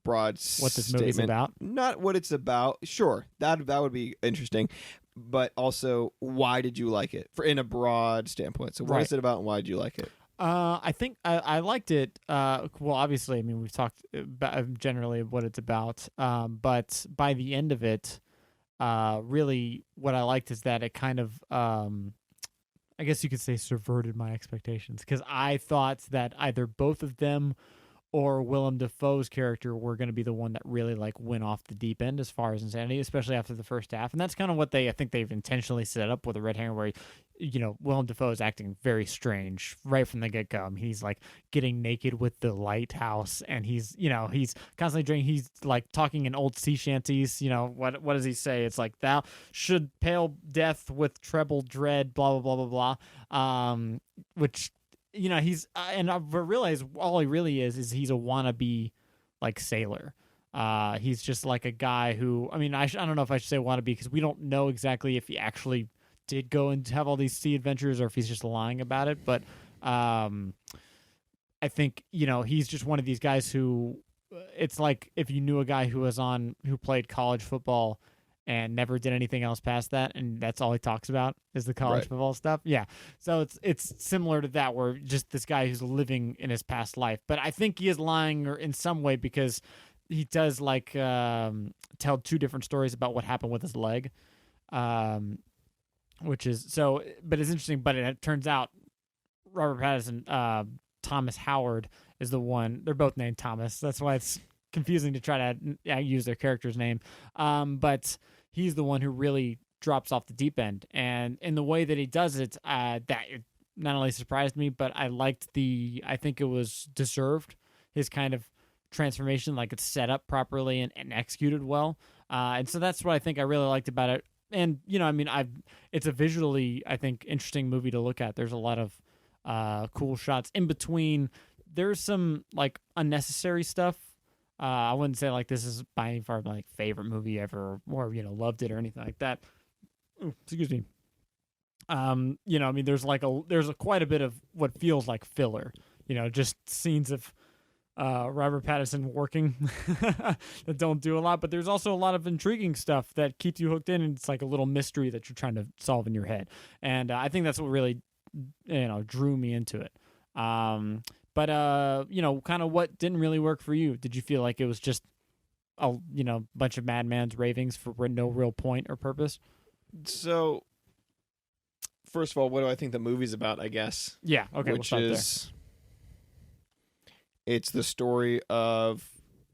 broad what this movie's about. Not what it's about. Sure, that would be interesting. But also, why did you like it? In a broad standpoint. So what is it about, and why did you like it? I think I liked it. Well, obviously, I mean, we've talked about generally what it's about. But by the end of it, really what I liked is that it kind of, I guess you could say, subverted my expectations, because I thought that either both of them or Willem Dafoe's character were going to be the one that really went off the deep end as far as insanity, especially after the first half. And that's kind of what I think they've intentionally set up with the red herring, where Willem Dafoe is acting very strange right from the get-go. I mean, he's getting naked with the Lighthouse, and he's constantly drinking. He's talking in old sea shanties. What does he say? It's like, thou should pale death with treble dread, blah, blah, blah, blah, blah. Which, he's and I've realized all he really is he's a wannabe sailor. He's just a guy who, I mean, I don't know if I should say wannabe, because we don't know exactly if he actually did go and have all these sea adventures or if he's just lying about it. But I think, he's just one of these guys who, it's like if you knew a guy who played college football and never did anything else past that, and that's all he talks about is the college football stuff. Yeah. So it's similar to that, where just this guy who's living in his past life. But I think he is lying, or in some way, because he does tell two different stories about what happened with his leg. Which is so, but it's interesting. But it turns out Robert Pattinson, Thomas Howard is the one. They're both named Thomas. That's why it's confusing to try to use their character's name. But he's the one who really drops off the deep end, and in the way that he does it, that it not only surprised me, but I liked I think it was deserved, his kind of transformation. It's set up properly and executed well. And so that's what I think I really liked about it. And, it's a visually, I think, interesting movie to look at. There's a lot of cool shots in between. There's some unnecessary stuff. I wouldn't say this is by any far my favorite movie ever, or loved it or anything like that. Ooh, excuse me. There's there's quite a bit of what feels like filler. Just scenes of Robert Pattinson working that don't do a lot, but there's also a lot of intriguing stuff that keeps you hooked in, and it's a little mystery that you're trying to solve in your head. And I think that's what really drew me into it. But kind of what didn't really work for you? Did you feel like it was just a bunch of madman's ravings for no real point or purpose? So, first of all, what do I think the movie's about? I guess. Yeah. Okay. Which we'll is, it's the story of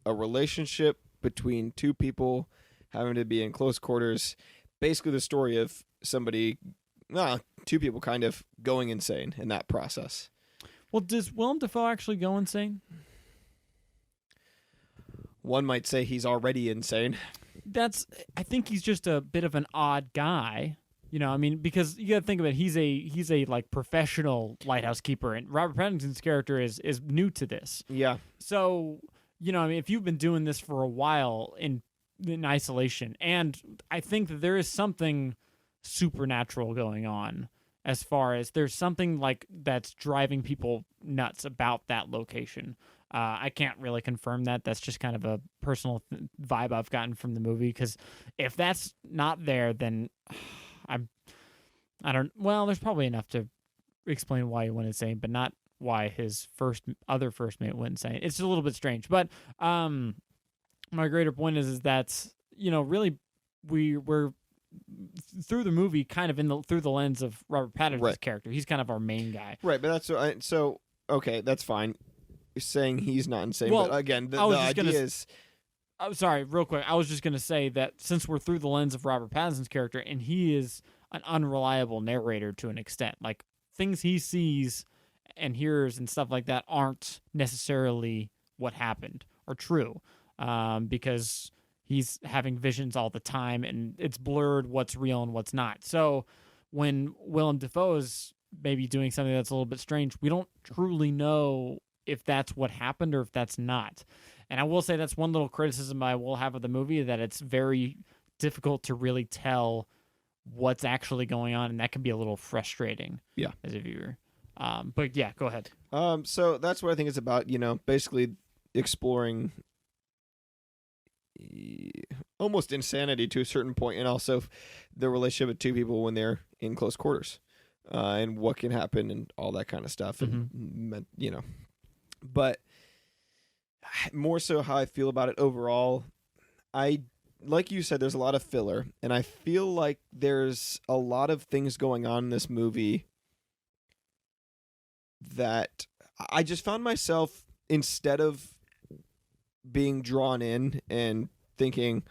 a relationship between two people having to be in close quarters. Basically, the story of two people kind of going insane in that process. Well, does Willem Dafoe actually go insane? One might say he's already insane. I think he's just a bit of an odd guy. Because you got to think of it, he's a like professional lighthouse keeper, and Robert Pattinson's character is new to this. Yeah. So, if you've been doing this for a while in isolation, and I think that there is something supernatural going on, as far as there's something like that's driving people nuts about that location. I can't really confirm that. That's just kind of a personal vibe I've gotten from the movie, because if that's not there, then there's probably enough to explain why he went insane, but not why his other first mate went insane. It's a little bit strange, but my greater point is that really we're through the movie kind of through the lens of Robert Pattinson's character. He's kind of our main guy, right? But that's okay. That's fine. You're saying he's not insane, but again, the idea is. I'm sorry, real quick. I was just going to say that since we're through the lens of Robert Pattinson's character, and he is an unreliable narrator to an extent, like things he sees and hears and stuff like that aren't necessarily what happened or true, because he's having visions all the time, and it's blurred what's real and what's not. So when Willem Dafoe is maybe doing something that's a little bit strange, we don't truly know if that's what happened or if that's not. And I will say that's one little criticism I will have of the movie, that it's very difficult to really tell what's actually going on, and that can be a little frustrating as a viewer. But yeah, go ahead. So that's what I think it's about, basically exploring almost insanity to a certain point, and also the relationship of two people when they're in close quarters, and what can happen and all that kind of stuff. And, but more so how I feel about it overall, like you said, there's a lot of filler, and I feel like there's a lot of things going on in this movie that I just found myself, instead of being drawn in and thinking,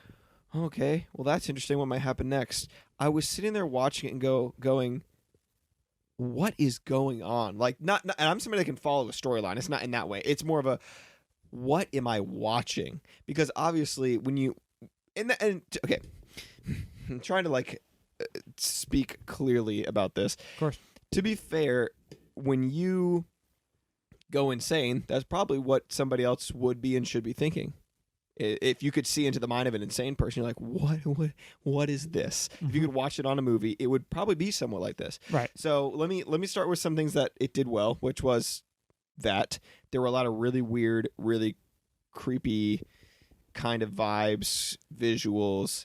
okay, well, that's interesting, what might happen next, I was sitting there watching it and going, what is going on? Like, not and I'm somebody that can follow a storyline. It's not in that way. It's more of a, what am I watching? Because obviously when you okay, I'm trying to speak clearly about this. Of course. To be fair, when you go insane, that's probably what somebody else would be and should be thinking. If you could see into the mind of an insane person, you're like, what is this? Mm-hmm. If you could watch it on a movie, it would probably be somewhat like this. Right. So let me start with some things that it did well, which was that there were a lot of really weird, really creepy kind of vibes, visuals,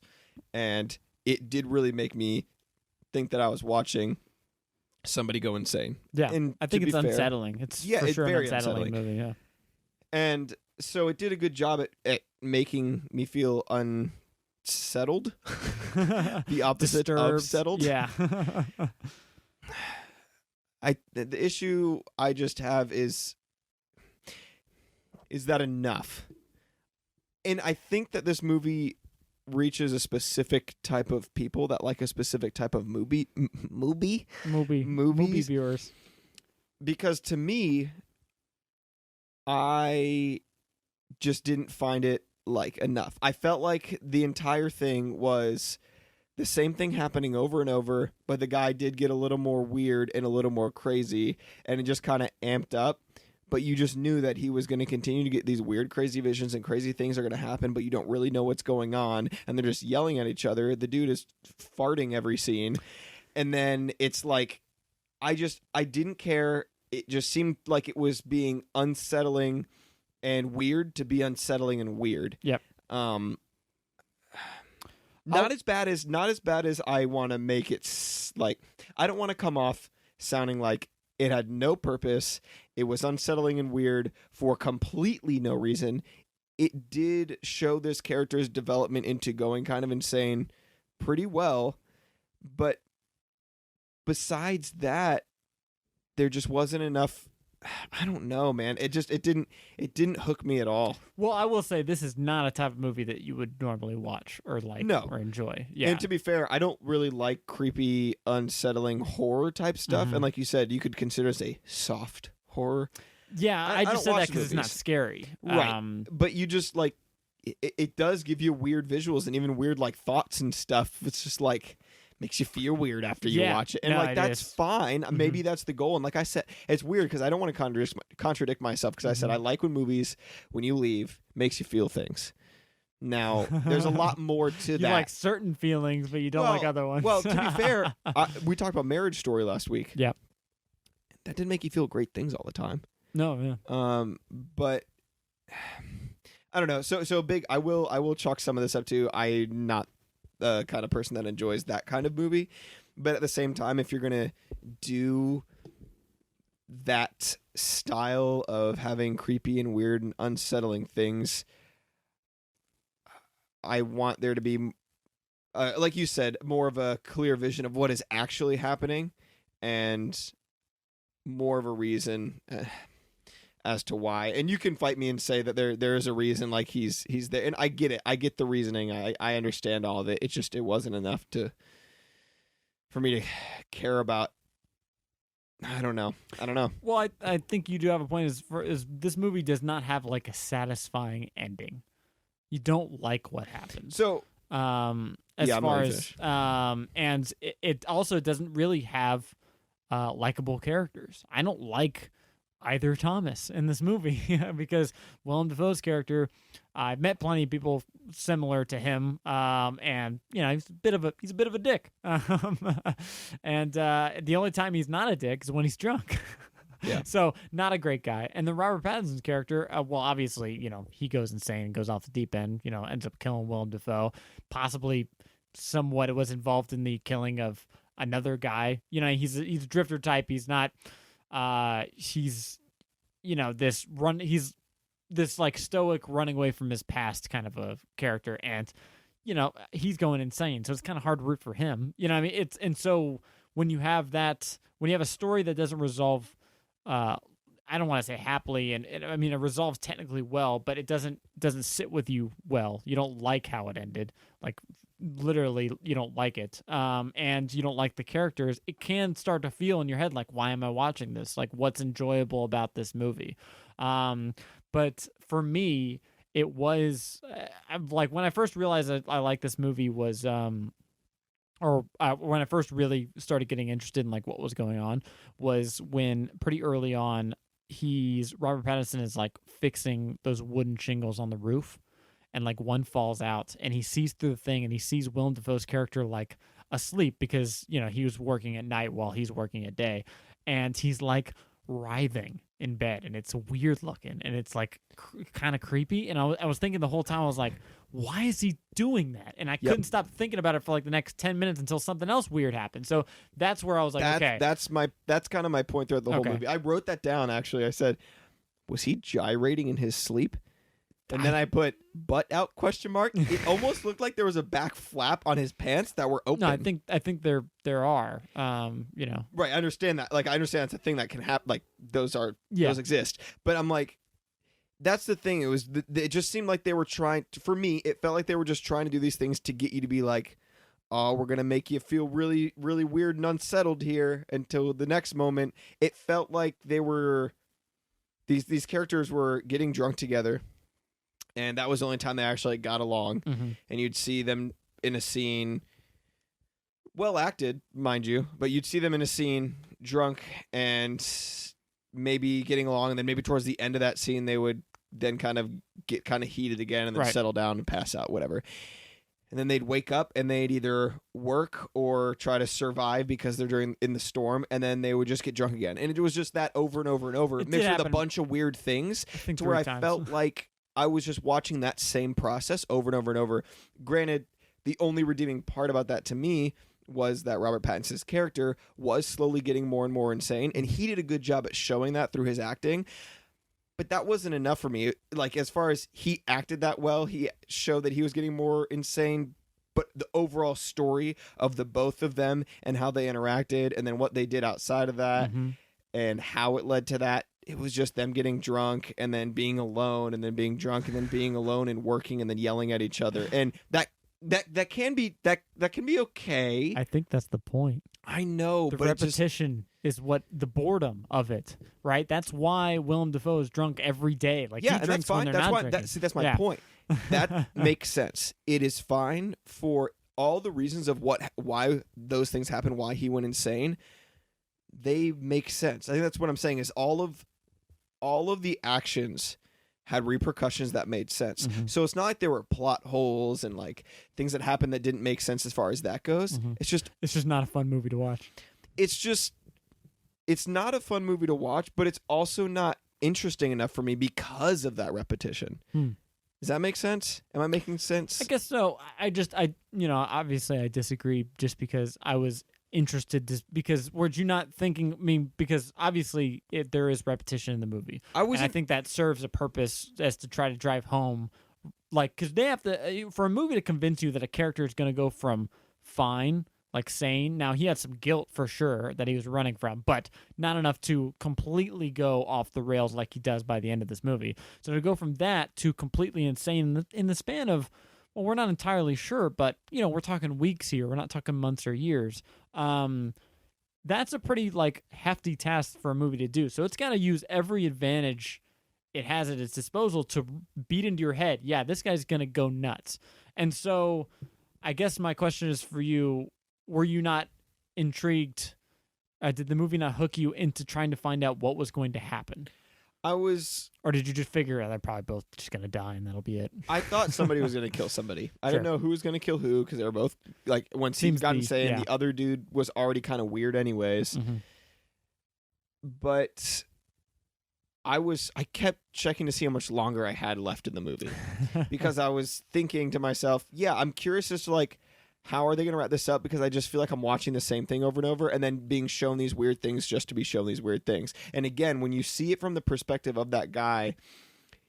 and it did really make me think that I was watching somebody go insane. Yeah, and I think it's unsettling. It's for sure very an unsettling movie. Yeah, and so it did a good job at making me feel unsettled. The opposite Disturbed. of settled. Yeah. The issue I just have is that enough? And I think that this movie reaches a specific type of people that like a specific type of movie viewers. Because to me, I just didn't find it enough. I felt like the entire thing was the same thing happening over and over, but the guy did get a little more weird and a little more crazy, and it just kind of amped up. But you just knew that he was going to continue to get these weird, crazy visions, and crazy things are going to happen, but you don't really know what's going on, and they're just yelling at each other. The dude is farting every scene, and then it's like, I didn't care. It just seemed like it was being unsettling and weird to be unsettling and weird. Yep. Not as bad as I want to make it. I don't want to come off sounding like It had no purpose. It was unsettling and weird for completely no reason. It did show this character's development into going kind of insane pretty well, but besides that, there just wasn't enough. I don't know, man. It didn't hook me at all. Well, I will say this is not a type of movie that you would normally watch or or enjoy. Yeah. And to be fair, I don't really like creepy, unsettling horror type stuff. And like you said, you could consider this a soft horror. Yeah, I just said that because it's not scary. Right. But you just like, it does give you weird visuals and even weird like thoughts and stuff. It's just like, makes you feel weird after you watch it. And like, that's fine. Maybe that's the goal. And like I said, it's weird because I don't want to contradict myself because I said I like when movies, when you leave, makes you feel things. Now, there's a lot more to that. You like certain feelings, but you don't like other ones. Well, to be fair, we talked about Marriage Story last week. Yeah. That didn't make you feel great things all the time. No, yeah. But I don't know. So big. I will chalk some of this up to I'm not the kind of person that enjoys that kind of movie, but at the same time, if you're gonna do that style of having creepy and weird and unsettling things, I want there to be, like you said, more of a clear vision of what is actually happening, and more of a reason as to why. And you can fight me and say that there is a reason, like he's there, and I get it. I get the reasoning. I understand all of it. It's just it wasn't enough for me to care about. I don't know. Well, I think you do have a point. Is this movie does not have like a satisfying ending. You don't like what happens. So and it also doesn't really have likable characters. I don't like either Thomas in this movie because Willem Dafoe's character, I've met plenty of people similar to him, and he's a bit of a dick, and the only time he's not a dick is when he's drunk. Yeah. So not a great guy. And then Robert Pattinson's character, well, obviously, he goes insane and goes off the deep end, ends up killing Willem Dafoe, possibly somewhat was involved in the killing of another guy. He's a drifter type. He's not, he's this like stoic running away from his past kind of a character. And, he's going insane. So it's kind of hard to root for him. And so when you have a story that doesn't resolve, I don't want to say happily, and it resolves technically well, but it doesn't sit with you well. You don't like how it ended, like literally, you don't like it, and you don't like the characters. It can start to feel in your head like, why am I watching this? Like, what's enjoyable about this movie? But for me, it was like when I first realized that I liked this movie was when I first really started getting interested in like what was going on was when pretty early on Robert Pattinson is like fixing those wooden shingles on the roof, and like one falls out and he sees through the thing and he sees Willem Dafoe's character like asleep because he was working at night while he's working at day, and he's like writhing in bed, and it's weird looking and it's like kind of creepy. And I was thinking the whole time, I was like, why is he doing that? And I couldn't stop thinking about it for like the next 10 minutes until something else weird happened. So that's where I was like, okay. That's kind of my point throughout the whole movie. I wrote that down, actually. I said, was he gyrating in his sleep? And then I put butt out ? It almost looked like there was a back flap on his pants that were open. No, I think there are. Right, I understand that. Like, I understand it's a thing that can happen. Like, those exist. But I'm like, that's the thing. It was. It just seemed like they were trying. For me, it felt like they were just trying to do these things to get you to be like, oh, we're gonna make you feel really, really weird and unsettled here until the next moment. It felt like they were. These characters were getting drunk together. And that was the only time they actually got along. Mm-hmm. And you'd see them in a scene, well acted, mind you, but you'd see them in a scene drunk and maybe getting along. And then maybe towards the end of that scene, they would then kind of get kind of heated again and then settle down and pass out, whatever. And then they'd wake up and they'd either work or try to survive because they're in the storm. And then they would just get drunk again. And it was just that over and over and over. Mixed with a bunch of weird things to where I felt like I was just watching that same process over and over and over. Granted, the only redeeming part about that to me was that Robert Pattinson's character was slowly getting more and more insane, and he did a good job at showing that through his acting. But that wasn't enough for me. Like, as far as he acted that well, he showed that he was getting more insane, but the overall story of the both of them and how they interacted and then what they did outside of that and how it led to that, it was just them getting drunk and then being alone and then being drunk and then being alone and working and then yelling at each other. And that can be okay. I think that's the point. I know, The but repetition is what the boredom of it, right? That's why Willem Dafoe is drunk every day. Like, yeah, he and drinks that's fine. when they're That's not why. drinking. That's my point. That makes sense. It is fine for all the reasons of why those things happen, why he went insane. They make sense. I think that's what I'm saying. Is all of the actions had repercussions that made sense. So it's not like there were plot holes and like things that happened that didn't make sense as far as that goes. It's just not a fun movie to watch. It's not a fun movie to watch, but it's also not interesting enough for me because of that repetition. Does that make sense? Am I making sense? I guess so. Obviously I disagree just because I was interested because were you not thinking, because obviously there is repetition in the movie. And I think that serves a purpose as to try to drive home, like, because they have to, for a movie to convince you that a character is going to go from fine, like sane. Now, he had some guilt for sure that he was running from, but not enough to completely go off the rails like he does by the end of this movie. So to go from that to completely insane in the span of, well, we're not entirely sure, but, we're talking weeks here. We're not talking months or years. That's a pretty, like, hefty task for a movie to do. So it's got to use every advantage it has at its disposal to beat into your head, yeah, this guy's going to go nuts. And so I guess my question is for you, were you not intrigued? Did the movie not hook you into trying to find out what was going to happen? Or did you just figure out they're probably both just going to die and that'll be it? I thought somebody was going to kill somebody. I didn't know who was going to kill who because they were both, like, when Steve got insane, the other dude was already kind of weird anyways. But I kept checking to see how much longer I had left in the movie because I was thinking to myself, yeah, I'm curious as to, like, how are they going to wrap this up? Because I just feel like I'm watching the same thing over and over and then being shown these weird things just to be shown these weird things. And again, when you see it from the perspective of that guy,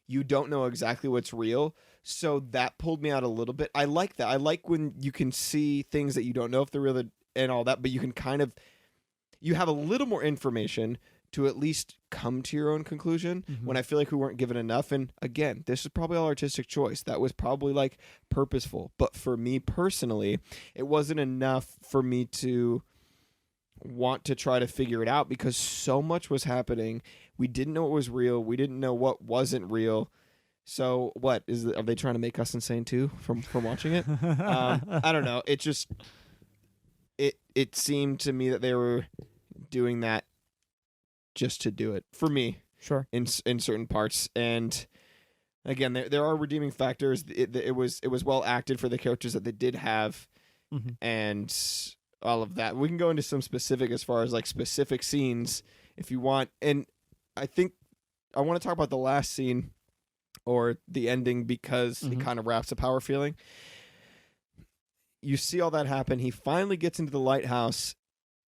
you don't know exactly what's real. So that pulled me out a little bit. I like that. I like when you can see things that you don't know if they're real and all that, but you can you have a little more information to at least come to your own conclusion when I feel like we weren't given enough. And again, this is probably all artistic choice. That was probably, like, purposeful. But for me personally, it wasn't enough for me to want to try to figure it out because so much was happening. We didn't know what was real. We didn't know what wasn't real. So are they trying to make us insane too from watching it? I don't know. It just, it seemed to me that they were doing that just to do it for me. Sure. In certain parts. And again, there are redeeming factors. It was well acted for the characters that they did have and all of that. We can go into some specific as far as, like, specific scenes if you want. And I think I want to talk about the last scene or the ending because it kind of wraps the power feeling. You see all that happen. He finally gets into the lighthouse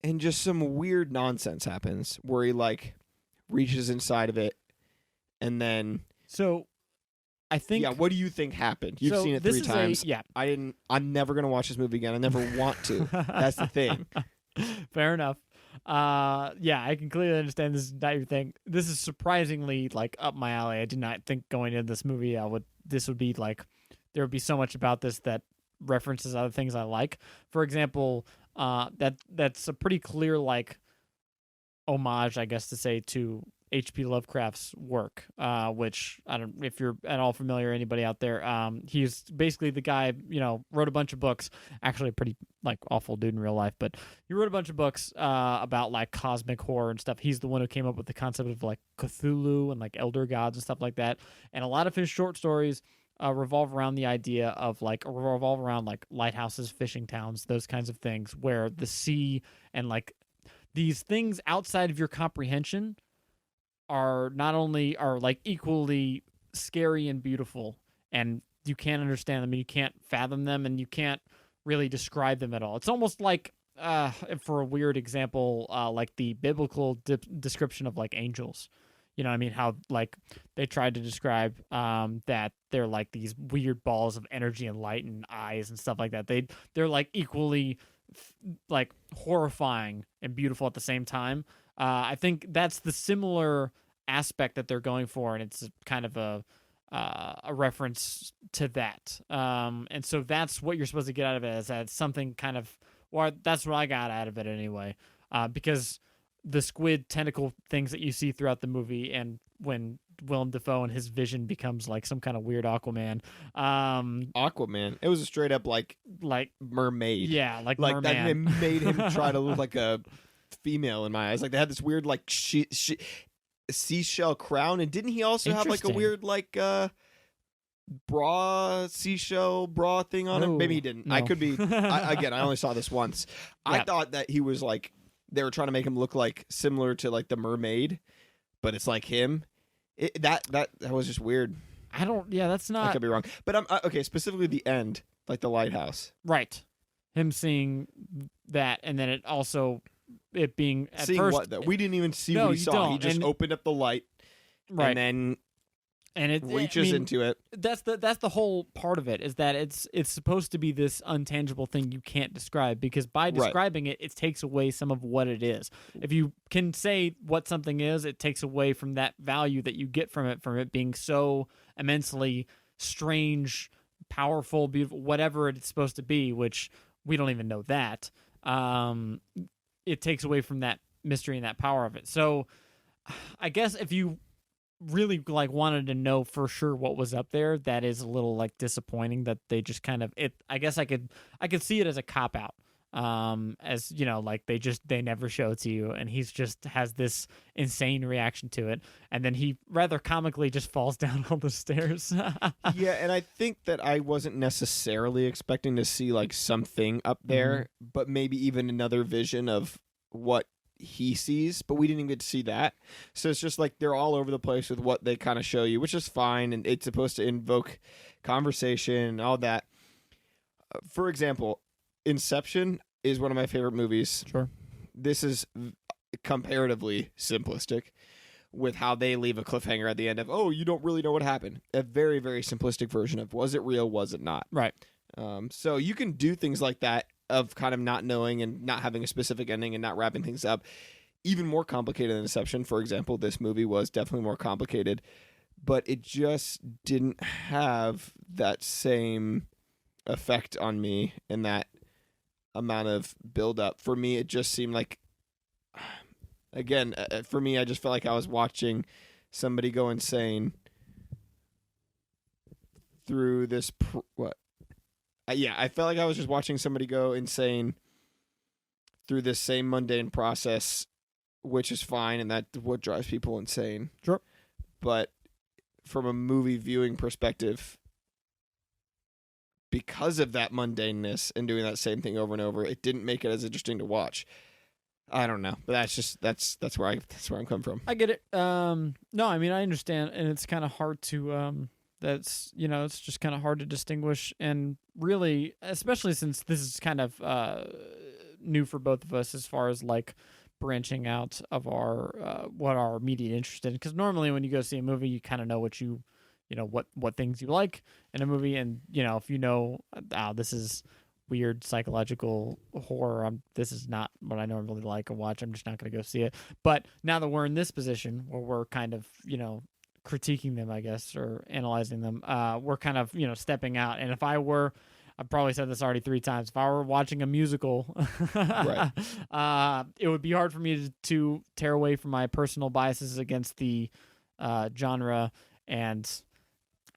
and just some weird nonsense happens where he, like, reaches inside of it and then... So, I think... Yeah, what do you think happened? You've seen it 3 times. Yeah. I'm never going to watch this movie again. I never want to. That's the thing. Fair enough. Yeah, I can clearly understand this is not your thing. This is surprisingly, like, up my alley. I did not think going into this movie this would be, like, there would be so much about this that references other things I like. For example... that's a pretty clear, like, homage, I guess to say, to H.P. Lovecraft's work, which I don't, if you're at all familiar, anybody out there, he's basically the guy, wrote a bunch of books, actually a pretty, like, awful dude in real life, but he wrote a bunch of books, about, like, cosmic horror and stuff. He's the one who came up with the concept of, like, Cthulhu and, like, elder gods and stuff like that. And a lot of his short stories revolve around the idea of, like, lighthouses, fishing towns, those kinds of things, where the sea and, like, these things outside of your comprehension are like equally scary and beautiful, and you can't understand them and you can't fathom them and you can't really describe them at all. It's almost like for a weird example, like the biblical description of like angels. You know what I mean? How like they tried to describe that they're like these weird balls of energy and light and eyes and stuff like that. They're like equally like horrifying and beautiful at the same time. I think that's the similar aspect that they're going for, and it's kind of a reference to that. And so that's what you're supposed to get out of it, is that it's something kind of, or that's what I got out of it anyway. Because the squid tentacle things that you see throughout the movie, and when Willem Dafoe and his vision becomes like some kind of weird Aquaman. Aquaman. It was a straight up like mermaid. Yeah, like merman. merman. That made him try to look like a female in my eyes. Like they had this weird like seashell crown, and didn't he also have like a weird like seashell bra thing on him? Maybe he didn't. No. I could be. I only saw this once. Yeah. I thought that he was like, they were trying to make him look like similar to like the mermaid, but it's like him. That was just weird. I don't. Yeah, that's not. I could be wrong, but I'm okay. Specifically, the end, like the lighthouse. Right. Him seeing that, and then it also it being at seeing first. What though? We didn't even see No, what he you saw. don't. He just And- opened up the light, Right. and it reaches I mean, into it. That's the whole part of it, is that it's supposed to be this untangible thing you can't describe, because by describing it takes away some of what it is. If you can say what something is, it takes away from that value that you get from it being so immensely strange, powerful, beautiful, whatever it's supposed to be, which we don't even know that. It takes away from that mystery and that power of it. So I guess if you really like wanted to know for sure what was up there, that is a little like disappointing that they just kind of it. I guess I could see it as a cop out, as you know, like they never show it to you, and he's just has this insane reaction to it, and then he rather comically just falls down all the stairs. Yeah, and I think that I wasn't necessarily expecting to see like something up there, but maybe even another vision of what he sees, but we didn't even get to see that. So it's just like they're all over the place with what they kind of show you, which is fine, and it's supposed to invoke conversation and all that. For example, Inception is one of my favorite movies. Sure. This is comparatively simplistic with how they leave a cliffhanger at the end of, oh, you don't really know what happened. A very, very simplistic version of, was it real, was it not? Right. So you can do things like that, of kind of not knowing and not having a specific ending and not wrapping things up. Even more complicated than Inception, for example. This movie was definitely more complicated, but it just didn't have that same effect on me and that amount of build-up. For me, it just seemed like, again, for me, I just felt like I was watching somebody go insane through this... yeah, I felt like I was just watching somebody go insane through this same mundane process, which is fine, and that's what drives people insane. Sure. But from a movie viewing perspective, because of that mundaneness and doing that same thing over and over, it didn't make it as interesting to watch. I don't know, but that's where I'm coming from. I get it. No, I mean, I understand, and it's kind of hard to that's, you know, it's just kind of hard to distinguish, and really, especially since this is kind of new for both of us as far as like branching out of our what our immediate interest in, because normally when you go see a movie, you kind of know what you know what things you like in a movie, and you know, if you know, this is weird psychological horror, this is not what I normally like or watch, I'm just not going to go see it. But now that we're in this position where we're kind of, you know, critiquing them, I guess, or analyzing them, we're kind of, you know, stepping out. And if I've probably said this already 3 times, if I were watching a musical, Right. It would be hard for me to tear away from my personal biases against the genre, and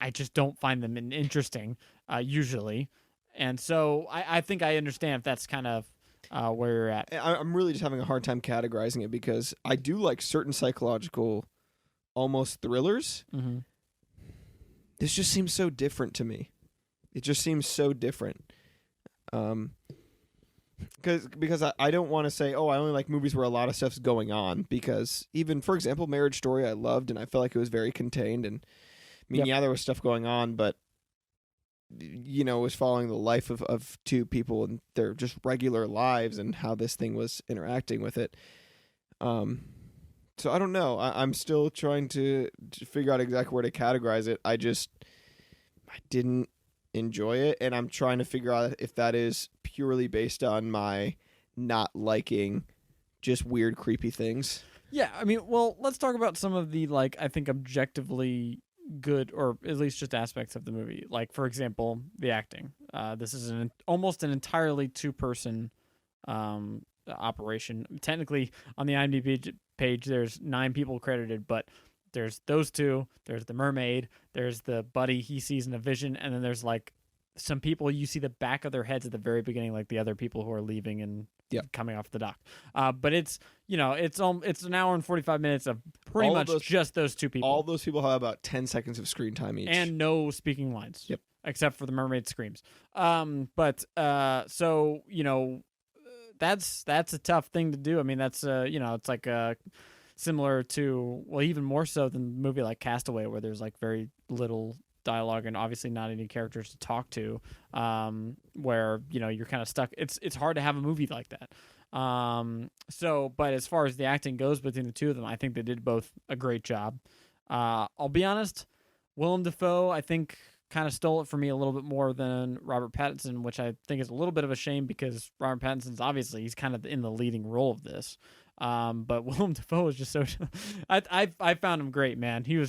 I just don't find them interesting usually. And so I think I understand if that's kind of where you're at. I'm really just having a hard time categorizing it, because I do like certain psychological, almost thrillers. Mm-hmm. This just seems so different to me. It just seems so different. Because I don't want to say, oh, I only like movies where a lot of stuff's going on, because even, for example, Marriage Story I loved, and I felt like it was very contained, and I mean, Yep. yeah, there was stuff going on, but was following the life of two people and their just regular lives and how this thing was interacting with it. So I don't know. I'm still trying to figure out exactly where to categorize it. I didn't enjoy it, and I'm trying to figure out if that is purely based on my not liking just weird, creepy things. Yeah, I mean, well, let's talk about some of the, like, I think objectively good, or at least just aspects of the movie. Like, for example, the acting. This is almost an entirely two-person operation. Technically, on the IMDb page, there's 9 people credited, but there's those two, there's the mermaid, there's the buddy he sees in a vision, and then there's, like, some people you see the back of their heads at the very beginning, like the other people who are leaving and coming off the dock. But it's an hour and 45 minutes of pretty much just those two people. All those people have about 10 seconds of screen time each, and no speaking lines. Yep, except for the mermaid screams. So that's a tough thing to do. I mean, that's it's like similar to, well, even more so than a movie like Castaway, where there's like very little dialogue and obviously not any characters to talk to, where you're kind of stuck. It's hard to have a movie like that. But as far as the acting goes between the two of them, I think they did both a great job. I'll be honest, Willem Dafoe, I think, kind of stole it for me a little bit more than Robert Pattinson, which I think is a little bit of a shame because Robert Pattinson's obviously, he's kind of in the leading role of this. But Willem Dafoe was just so I found him great, man. He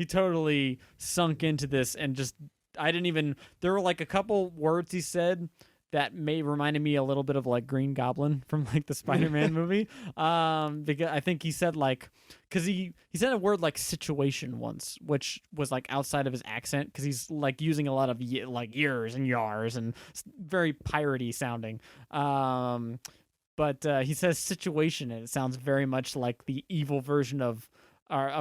totally sunk into this, and just there were like a couple words he said that reminded me a little bit of like Green Goblin from like the Spider-Man movie. Because I think he said because he said a word like situation once, which was like outside of his accent, because he's like using a lot of like years and yars and very piratey sounding. But he says situation, and it sounds very much like the evil version of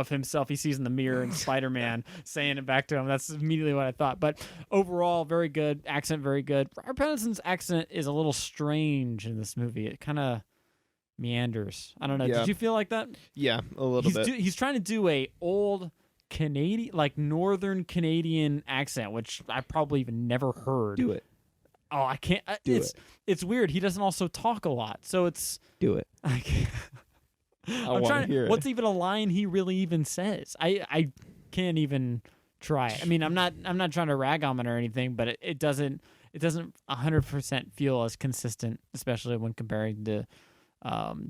himself he sees in the mirror in Spider-Man saying it back to him. That's immediately what I thought. But overall, very good. Accent, very good. Robert Pattinson's accent is a little strange in this movie. It kind of meanders. I don't know. Yeah. Did you feel like that? Yeah, a little bit. He's trying to do a old Canadian, like Northern Canadian accent, which I probably even never heard. Do it. Oh, I can't. It's weird. He doesn't also talk a lot, so it's. Do it. I can't. I'm trying to hear it. What's even a line he really even says? I can't even try. I mean, I'm not trying to rag on it or anything, but it doesn't 100% feel as consistent, especially when comparing to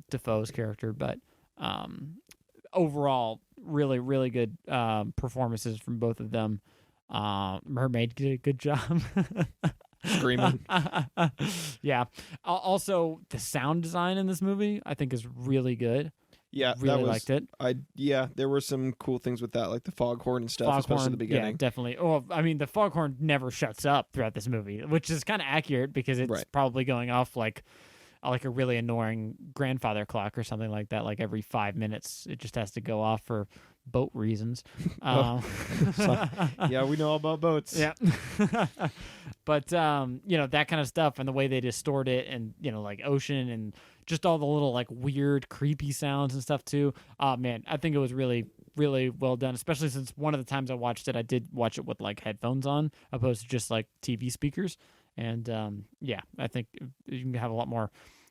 Defoe's character. But overall, really, really good performances from both of them. Mermaid did a good job. Screaming. Yeah. Also, the sound design in this movie, I think, is really good. Yeah, really liked it. There were some cool things with that, like the foghorn and stuff, especially at the beginning. Yeah, definitely. Oh, I mean, the foghorn never shuts up throughout this movie, which is kind of accurate because it's probably going off like a really annoying grandfather clock or something like that. Like every 5 minutes, it just has to go off for boat reasons. Yeah, we know all about boats. Yeah. But that kind of stuff, and the way they distort it, and like ocean, and just all the little like weird creepy sounds and stuff too. Man, I think it was really, really well done, especially since one of the times I watched it, I did watch it with like headphones on opposed to just like TV speakers. And I think you can have a lot more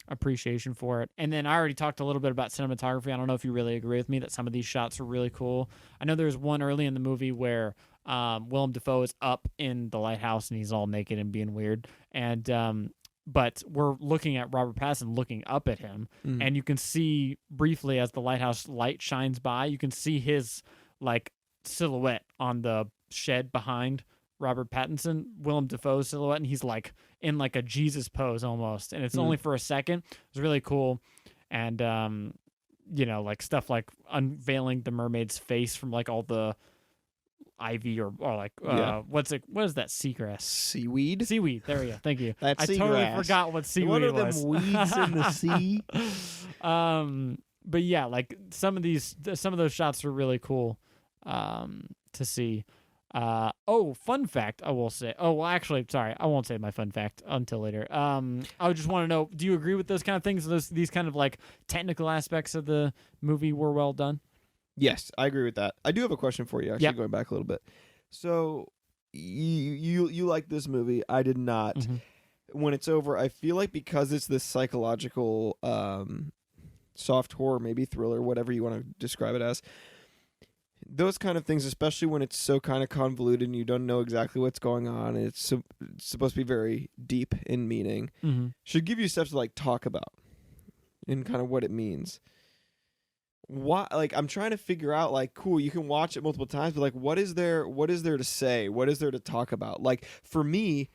appreciation for it. And then I already talked a little bit about cinematography. I don't know if you really agree with me that some of these shots are really cool. I know there's one early in the movie where Willem Dafoe is up in the lighthouse and he's all naked and being weird. And but we're looking at Robert Pattinson looking up at him, and you can see briefly as the lighthouse light shines by, you can see his like silhouette on the shed behind Robert Pattinson, Willem Dafoe's silhouette, and he's like in like a Jesus pose almost, and it's only for a second. It's really cool. And like stuff like unveiling the mermaid's face from like all the ivy or like what is that seagrass? Seaweed. There we go. Thank you. That's I totally forgot what seaweed was. What are them weeds in the sea? But yeah, like some of those shots were really cool to see. Fun fact, I will say. Oh, well, actually, sorry, I won't say my fun fact until later. I just want to know, do you agree with those kind of things? These kind of like technical aspects of the movie were well done? Yes, I agree with that. I do have a question for you, actually, going back a little bit. So, you like this movie. I did not. Mm-hmm. When it's over, I feel like because it's this psychological soft horror, maybe thriller, whatever you want to describe it as, those kind of things, especially when it's so kind of convoluted and you don't know exactly what's going on, and it's supposed to be very deep in meaning, should give you stuff to like talk about and kind of what it means. Why, like, I'm trying to figure out, like, cool, you can watch it multiple times, but like, what is there to say? What is there to talk about? Like, for me,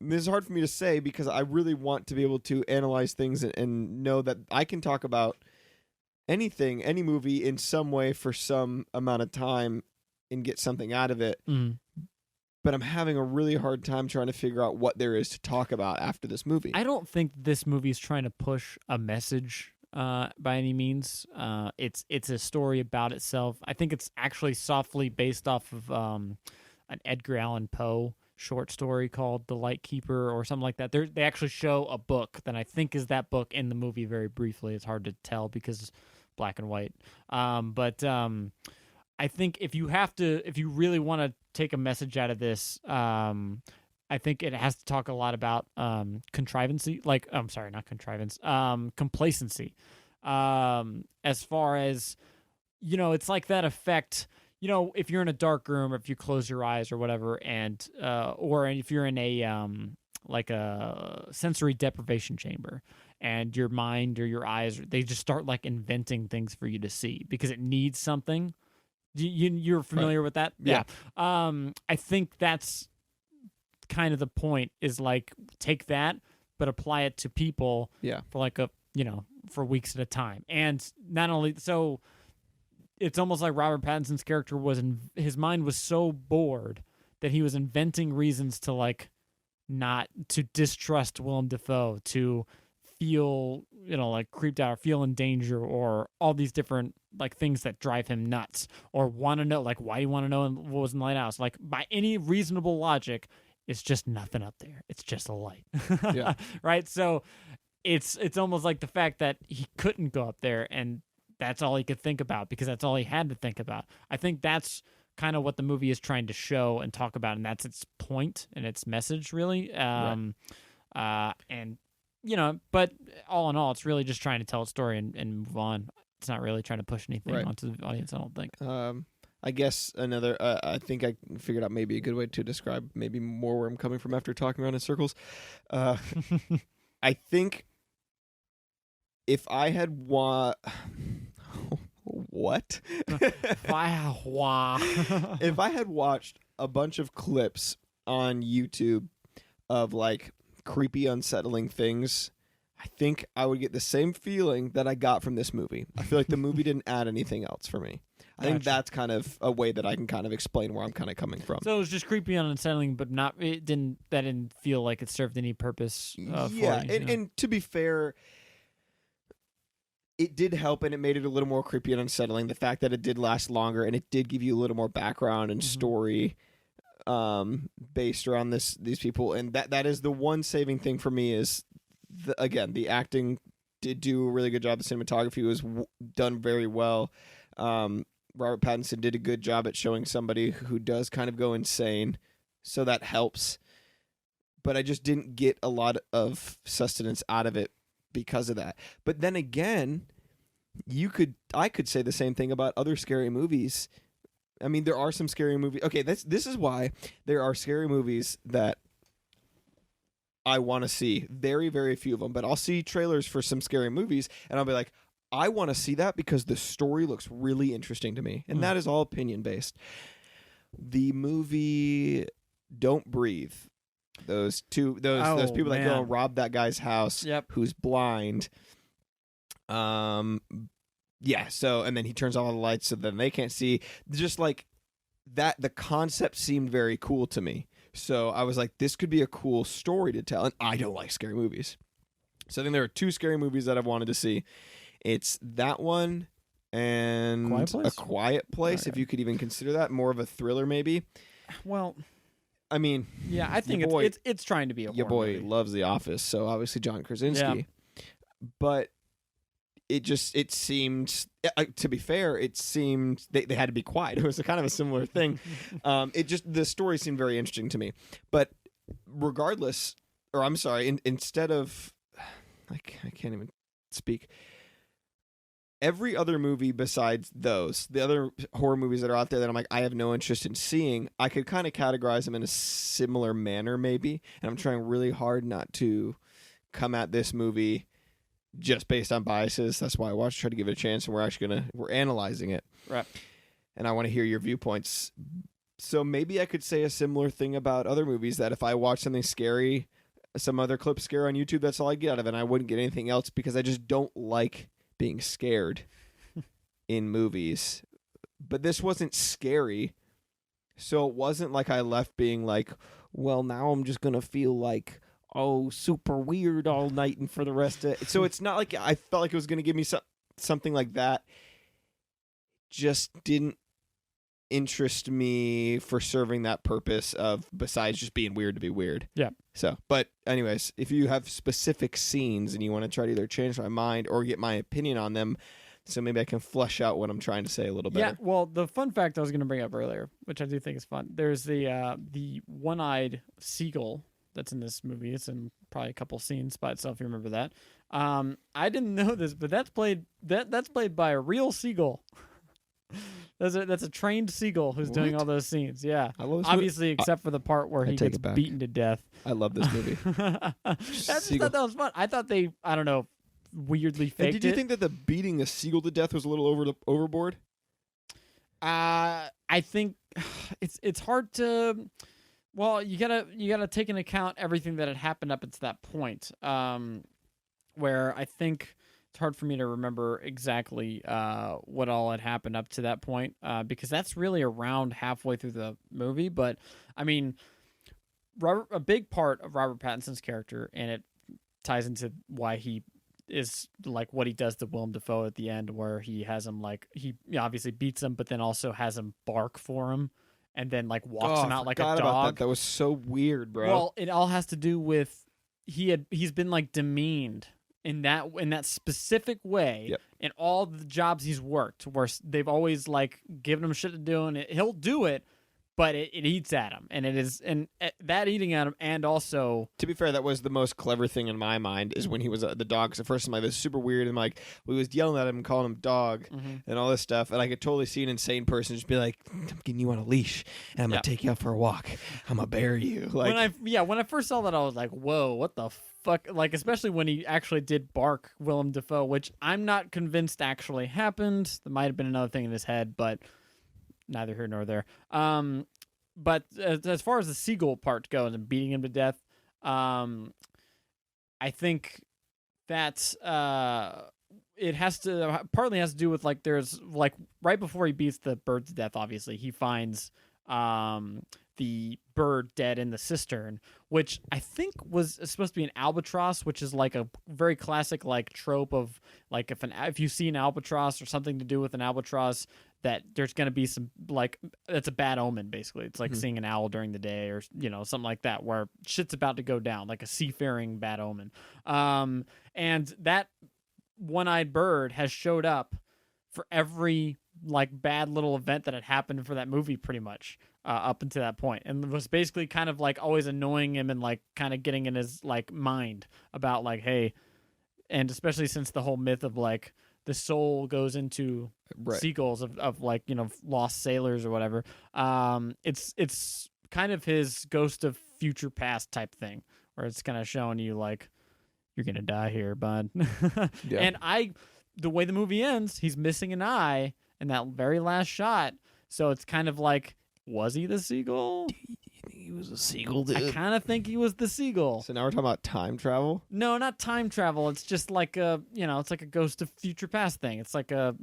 this is hard for me to say because I really want to be able to analyze things and know that I can talk about anything, any movie in some way for some amount of time and get something out of it. But I'm having a really hard time trying to figure out what there is to talk about after this movie. I don't think this movie is trying to push a message by any means. It's a story about itself. I think it's actually softly based off of an Edgar Allan Poe short story called The Light Keeper or something like that. They actually show a book that I think is that book in the movie very briefly. It's hard to tell because it's black and white. But I think if you really want to take a message out of this, I think it has to talk a lot about complacency. As far as, it's like that effect. If you're in a dark room, or if you close your eyes or whatever, and or if you're in a like a sensory deprivation chamber, and your mind or your eyes, they just start like inventing things for you to see because it needs something. You're familiar with that? Yeah. I think that's kind of the point, is like take that but apply it to people for like for weeks at a time. And not only so, it's almost like Robert Pattinson's character his mind was so bored that he was inventing reasons to like not to distrust Willem Dafoe, to feel like creeped out or feel in danger, or all these different like things that drive him nuts, or want to know, like, why you want to know what was in the lighthouse. Like, by any reasonable logic, it's just nothing up there. It's just a light. Yeah. Right? So it's almost like the fact that he couldn't go up there, and that's all he could think about because that's all he had to think about. I think that's kind of what the movie is trying to show and talk about, and that's its point and its message, really. And but all in all, it's really just trying to tell a story and move on. It's not really trying to push anything onto the audience, I don't think. I guess another, I think I figured out maybe a good way to describe maybe more where I'm coming from after talking around in circles. I think if I had what? If I had watched a bunch of clips on YouTube of like creepy, unsettling things, I think I would get the same feeling that I got from this movie. I feel like the movie didn't add anything else for me. I think that's kind of a way that I can kind of explain where I'm kind of coming from. So it was just creepy and unsettling, but that didn't feel like it served any purpose. For you, and to be fair, it did help, and it made it a little more creepy and unsettling. The fact that it did last longer, and it did give you a little more background and story based around these people, and that is the one saving thing for me. Is the acting did do a really good job. The cinematography was done very well. Robert Pattinson did a good job at showing somebody who does kind of go insane, so that helps. But I just didn't get a lot of sustenance out of it because of that. But then again, I could say the same thing about other scary movies. I mean, there are some scary movies. Okay, this is why there are scary movies that I want to see. Very, very few of them. But I'll see trailers for some scary movies, and I'll be like, I want to see that because the story looks really interesting to me. And that is all opinion-based. The movie Don't Breathe. Those people that go and rob that guy's house who's blind. So, and then he turns on all the lights so then they can't see. Just like that, the concept seemed very cool to me. So I was like, this could be a cool story to tell. And I don't like scary movies. So I think there are two scary movies that I've wanted to see. It's that one and A Quiet Place, if you could even consider that. More of a thriller, maybe. Well, I mean, yeah, I think it's trying to be a horror your boy movie. Loves The Office, so obviously John Krasinski. Yeah. But it seemed, to be fair, it seemed they had to be quiet. It was a kind of a similar thing. The story seemed very interesting to me. But regardless, or I'm sorry, instead of, I can't even speak. Every other movie besides those, the other horror movies that are out there that I'm like, I have no interest in seeing, I could kind of categorize them in a similar manner, maybe. And I'm trying really hard not to come at this movie just based on biases. That's why I try to give it a chance, and we're analyzing it. Right. And I want to hear your viewpoints. So maybe I could say a similar thing about other movies, that if I watch something scary, some other clip scare on YouTube, that's all I get out of it, and I wouldn't get anything else because I just don't like being scared in movies. But this wasn't scary, so it wasn't like I left being like, well, now I'm just gonna feel like, oh, super weird all night and for the rest of it. So it's not like I felt like it was gonna give me something like that. Just didn't interest me for serving that purpose of, besides just being weird to be weird. Yeah. So, but anyways, if you have specific scenes and you want to try to either change my mind or get my opinion on them, so maybe I can flesh out what I'm trying to say a little better. Yeah, well, the fun fact I was going to bring up earlier, which I do think is fun, there's the one-eyed seagull that's in this movie. It's in probably a couple scenes by itself, if you remember that. I didn't know this, but that's played by a real seagull. That's a trained seagull who's doing all those scenes. Yeah, I love this obviously, movie. except for the part where he gets beaten to death. I love this movie. I just thought that was fun. I thought they, I don't know, weirdly faked it. Did you think that the beating the seagull to death was a little overboard? I think it's hard to. Well, you gotta take into account everything that had happened up until that point. Where I think it's hard for me to remember exactly what all had happened up to that point, because that's really around halfway through the movie. But I mean, a big part of Robert Pattinson's character, and it ties into why he is like what he does to Willem Dafoe at the end, where he has him he obviously beats him, but then also has him bark for him, and then walks him out like a dog. About that was so weird, bro. Well, it all has to do with he's been demeaned in that specific way. Yep. In all the jobs he's worked, where they've always given him shit to do, and he'll do it, but it eats at him, and that eating at him, and also, to be fair, that was the most clever thing in my mind, is when he was the dog. Because at first I'm like, this is super weird, and we was yelling at him and calling him dog and all this stuff, and I could totally see an insane person just be like, I'm getting you on a leash, and I'm gonna take you out for a walk. I'm gonna bury you. When I first saw that, I was like, whoa, what the fuck? Especially when he actually did bark Willem Dafoe, which I'm not convinced actually happened. There might have been another thing in his head, but neither here nor there. But as far as the seagull part goes and beating him to death, I think that it partly has to do with there's right before he beats the bird to death, obviously he finds the bird dead in the cistern, which I think was supposed to be an albatross, which is a very classic trope of if you see an albatross or something to do with an albatross, that there's going to be some that's a bad omen, basically. It's like seeing an owl during the day, or something like that, where shit's about to go down, like a seafaring bad omen. And that one-eyed bird has showed up for every bad little event that had happened for that movie, pretty much up until that point, and was basically kind of always annoying him and kind of getting in his mind about hey, and especially since the whole myth of the soul goes into seagulls of lost sailors or whatever. It's kind of his ghost of future past type thing, where it's kind of showing you you're gonna die here, bud. Yeah. And the way the movie ends, he's missing an eye in that very last shot, so it's kind of was he the seagull? Do you think he was a seagull, dude? I kind of think he was the seagull. So now we're talking about time travel? No, not time travel. It's just it's like a ghost of future past thing. It's like a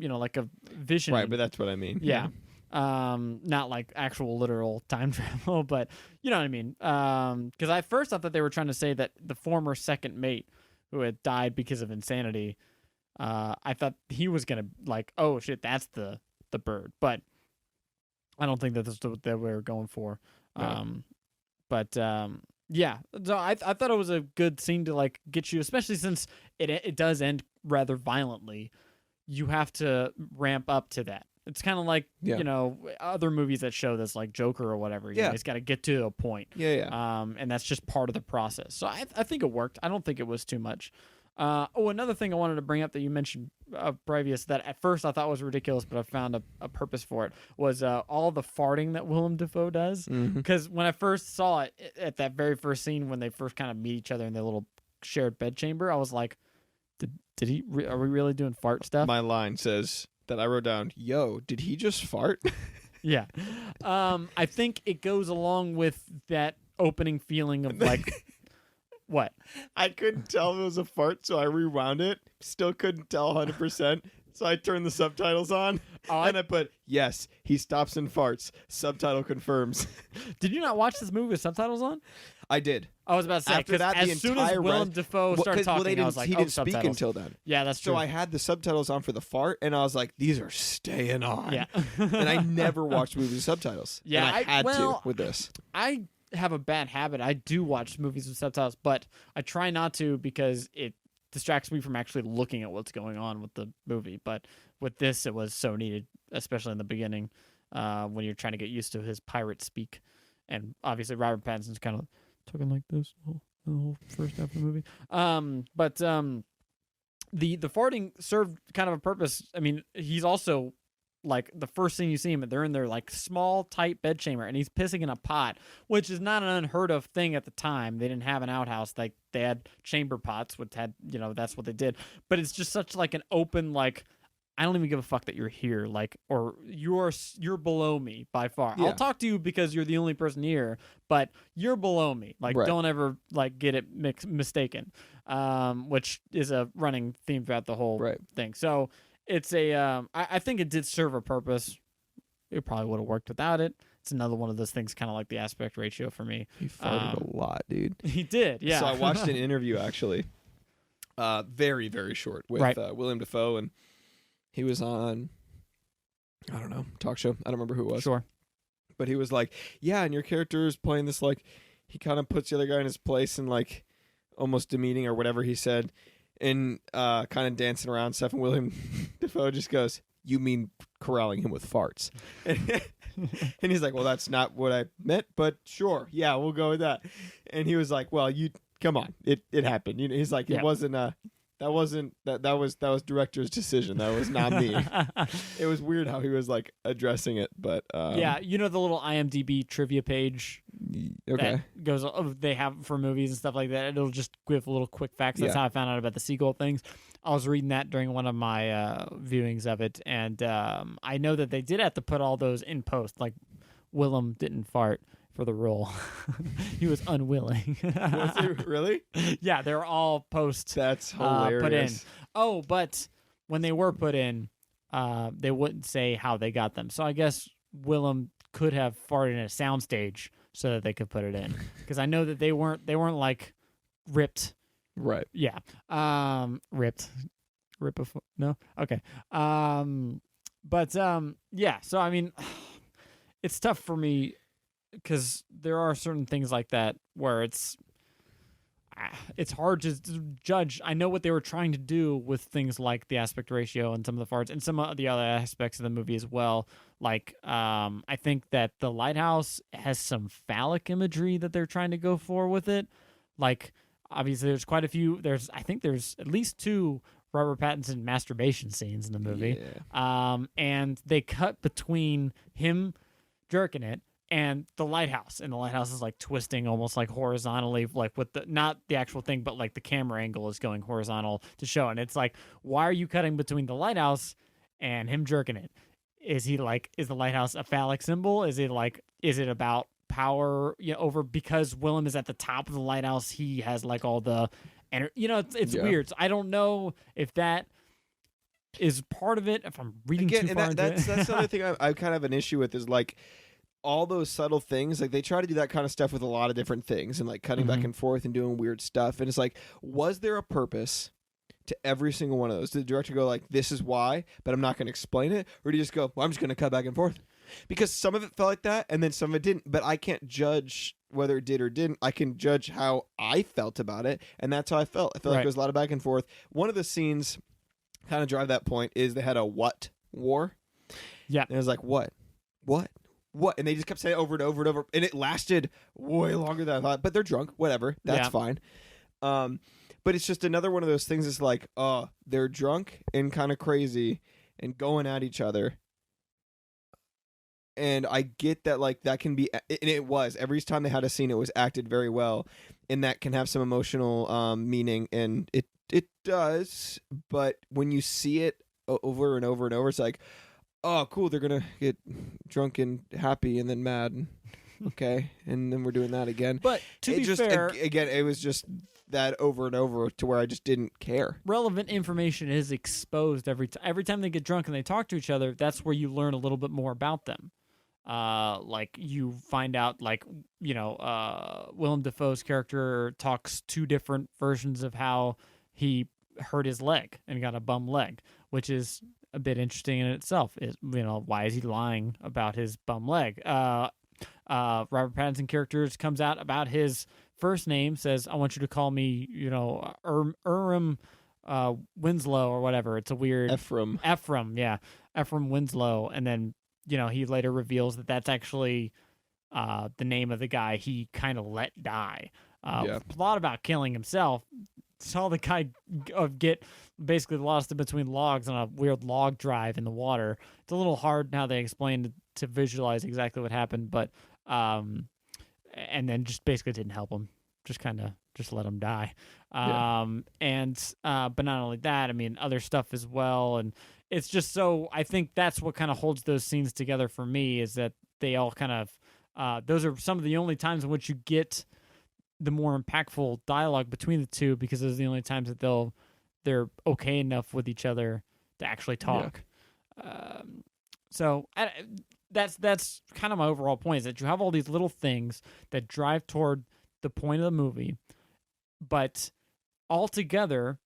vision. Right, but that's what I mean. Yeah. Not actual literal time travel, but you know what I mean. Because at first I thought they were trying to say that the former second mate who had died because of insanity, I thought he was gonna oh shit, that's the bird, but I don't think that's what they were going for. No. Yeah. So I thought it was a good scene to get you, especially since it does end rather violently, you have to ramp up to that. It's kind of like, you know, other movies that show this, like Joker or whatever. You know, it's got to get to a point. And that's just part of the process. So I think it worked. I don't think it was too much. Another thing I wanted to bring up that you mentioned previous that at first I thought was ridiculous, but I found a purpose for it, was all the farting that Willem Dafoe does. Because when I first saw it at that very first scene, when they first kind of meet each other in their little shared bedchamber, I was like, did he? Are we really doing fart stuff? My line says that I wrote down, yo, did he just fart? Yeah. I think it goes along with that opening feeling of like, what? I couldn't tell if it was a fart, so I rewound it. Still couldn't tell 100%. So I turned the subtitles on, and I put, yes, he stops and farts. Subtitle confirms. Did you not watch this movie with subtitles on? I did. I was about to say, after that, as soon as Willem Dafoe started talking, I was like, he didn't speak until then. Yeah, that's true. So I had the subtitles on for the fart, and I was like, these are staying on. Yeah. And I never watched movies with subtitles. Yeah, and I had to with this. I have a bad habit. I do watch movies with subtitles, but I try not to because it distracts me from actually looking at what's going on with the movie. But with this, it was so needed, especially in the beginning when you're trying to get used to his pirate speak. And obviously, Robert Pattinson's kind of talking like this the whole first half of the movie. But the farting served kind of a purpose. I mean, he's also like the first thing you see him, they're in their like small, tight bedchamber, and he's pissing in a pot, which is not an unheard of thing at the time. They didn't have an outhouse; like they had chamber pots, which had, you know, that's what they did. But it's just such like an open, like, I don't even give a fuck that you're here, like, or you're below me by far. Yeah. I'll talk to you because you're the only person here, but you're below me. Like, don't ever like get it mistaken, which is a running theme throughout the whole thing. So it's I think it did serve a purpose. It probably would have worked without it. It's another one of those things, kind of like the aspect ratio for me. He farted a lot, dude. He did, yeah. So I watched an interview actually, very very short with Willem Dafoe, and he was on, I don't know, talk show. I don't remember who it was. Sure. But he was like, yeah, and your character is playing this, like, he kind of puts the other guy in his place and, like, almost demeaning or whatever he said, and kind of dancing around stuff. And William Dafoe just goes, you mean corralling him with farts? And he's like, well, that's not what I meant, but sure. Yeah, we'll go with that. And he was like, well, come on. It happened. You know, he's like, it wasn't that was director's decision. That was not me. It was weird how he was like addressing it, but yeah, you know the little IMDb trivia page that goes they have for movies and stuff like that. It'll just give little quick facts. That's how I found out about the sequel things. I was reading that during one of my viewings of it, and I know that they did have to put all those in post. Like Willem didn't fart for the role. He was unwilling. Was he really? Yeah, they're all post. That's hilarious. Put in. Oh, but when they were put in, they wouldn't say how they got them. So I guess Willem could have farted in a soundstage so that they could put it in. Because I know that they weren't like ripped. Right. Yeah. Ripped. No? Okay. But yeah, so I mean, it's tough for me because there are certain things like that where it's hard to judge. I know what they were trying to do with things like the aspect ratio and some of the farts and some of the other aspects of the movie as well. Like, I think that the Lighthouse has some phallic imagery that they're trying to go for with it. Like, obviously, there's quite a few. I think there's at least 2 Robert Pattinson masturbation scenes in the movie. Yeah. And they cut between him jerking it and the lighthouse, and the lighthouse is like twisting almost like horizontally, like with the, not the actual thing, but like the camera angle is going horizontal to show. And it's like, why are you cutting between the lighthouse and him jerking it? Is the lighthouse a phallic symbol? Is it about power, over, because Willem is at the top of the lighthouse, he has like all the, and it's weird. So I don't know if that is part of it, if I'm reading too far into it. That's the other thing I kind of have an issue with, is like all those subtle things. Like they try to do that kind of stuff with a lot of different things, and like cutting back and forth and doing weird stuff. And it's like, was there a purpose to every single one of those? Did the director go like, this is why, but I'm not going to explain it? Or did he just go, well, I'm just going to cut back and forth? Because some of it felt like that, and then some of it didn't. But I can't judge whether it did or didn't. I can judge how I felt about it, and that's how I felt. I felt like there was a lot of back and forth. One of the scenes kind of drive that point is they had a what war. Yeah. And it was like, what? And they just kept saying it over and over and over. And it lasted way longer than I thought. But they're drunk. Whatever. That's fine. But it's just another one of those things. It's like, they're drunk and kind of crazy and going at each other. And I get that, like, that can be, and it was. Every time they had a scene, it was acted very well. And that can have some emotional meaning. And it does. But when you see it over and over and over, it's like, oh, cool, they're going to get drunk and happy and then mad. And, okay. And then we're doing that again. But to be fair, again, it was just that over and over to where I just didn't care. Relevant information is exposed every time they get drunk and they talk to each other. That's where you learn a little bit more about them. Like you find out, like, you know, Willem Dafoe's character talks 2 different versions of how he hurt his leg and got a bum leg, which is a bit interesting in itself. Is, you know, why is he lying about his bum leg? Robert Pattinson character comes out about his first name, says, I want you to call me, you know, Urim Winslow or whatever. It's a weird Ephraim, Ephraim Winslow. And then, you know, he later reveals that that's actually the name of the guy he kind of let die. Plot about killing himself. Saw the guy get basically lost in between logs on a weird log drive in the water. It's a little hard now they explained to visualize exactly what happened, but and then just basically didn't help him. Just let him die. But not only that, I mean, other stuff as well. And it's just so, I think that's what kind of holds those scenes together for me, is that they all kind of, those are some of the only times in which you get the more impactful dialogue between the two, because those are the only times that they're okay enough with each other to actually talk. So that's kind of my overall point, is that you have all these little things that drive toward the point of the movie, but all together,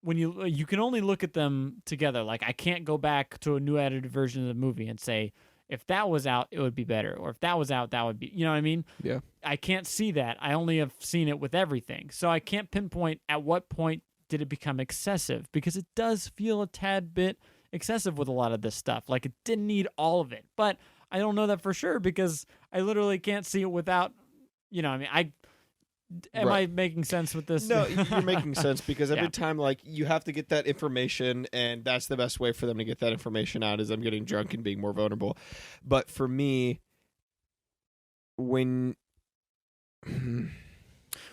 when you can only look at them together. Like, I can't go back to a new edited version of the movie and say, if that was out, it would be better. Or if that was out, that would be, you know what I mean? Yeah. I can't see that. I only have seen it with everything. So I can't pinpoint at what point did it become excessive, because it does feel a tad bit excessive with a lot of this stuff. Like, it didn't need all of it. But I don't know that for sure, because I literally can't see it without, you know, I mean, Am I making sense with this? No, you're making sense, because every time, like, you have to get that information, and that's the best way for them to get that information out, is them getting drunk and being more vulnerable. But for me, when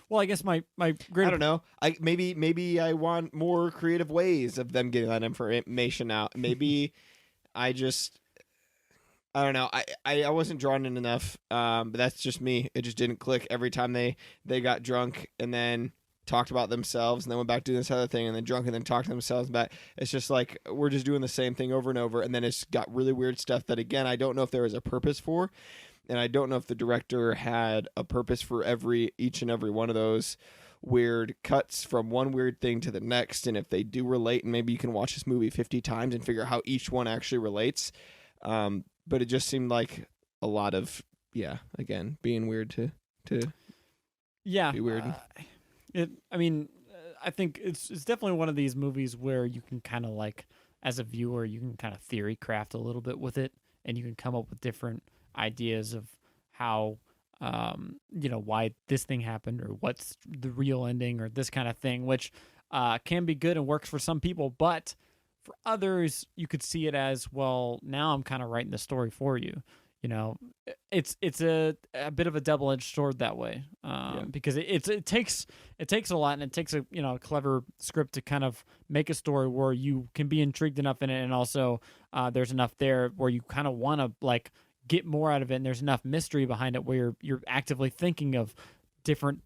well, I guess my great, I don't know. Maybe I want more creative ways of them getting that information out. Maybe I don't know. I wasn't drawn in enough, but that's just me. It just didn't click every time they got drunk and then talked about themselves and then went back to this other thing and then drunk and then talked to themselves back. It's just like, we're just doing the same thing over and over, and then it's got really weird stuff that, again, I don't know if there was a purpose for, and I don't know if the director had a purpose for each and every one of those weird cuts from one weird thing to the next, and if they do relate, and maybe you can watch this movie 50 times and figure out how each one actually relates. But it just seemed like a lot of, again, being weird to be weird. I think it's definitely one of these movies where you can kind of, like, as a viewer, you can kind of theory craft a little bit with it, and you can come up with different ideas of how, why this thing happened, or what's the real ending, or this kind of thing, which can be good and works for some people, but for others, you could see it as, well, now I'm kind of writing the story for you. You know, it's a bit of a double-edged sword that way, because it takes a lot, and it takes a clever script to kind of make a story where you can be intrigued enough in it, and also there's enough there where you kind of want to, like, get more out of it, and there's enough mystery behind it where you're actively thinking of different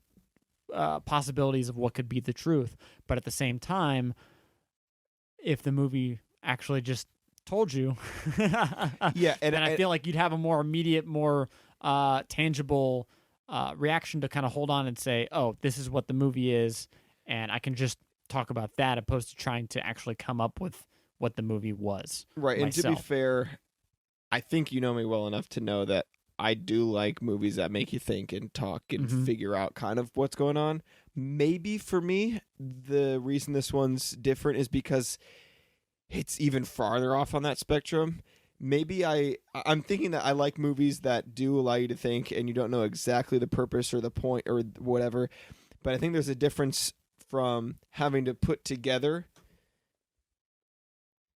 possibilities of what could be the truth. But at the same time, if the movie actually just told you, then I feel like you'd have a more immediate, more tangible reaction to kind of hold on and say, oh, this is what the movie is, and I can just talk about that, opposed to trying to actually come up with what the movie was. Right, myself. And to be fair, I think you know me well enough to know that I do like movies that make you think and talk and figure out kind of what's going on. maybe for me, the reason this one's different is because it's even farther off on that spectrum. Maybe I'm thinking that I like movies that do allow you to think and you don't know exactly the purpose or the point or whatever. But I think there's a difference from having to put together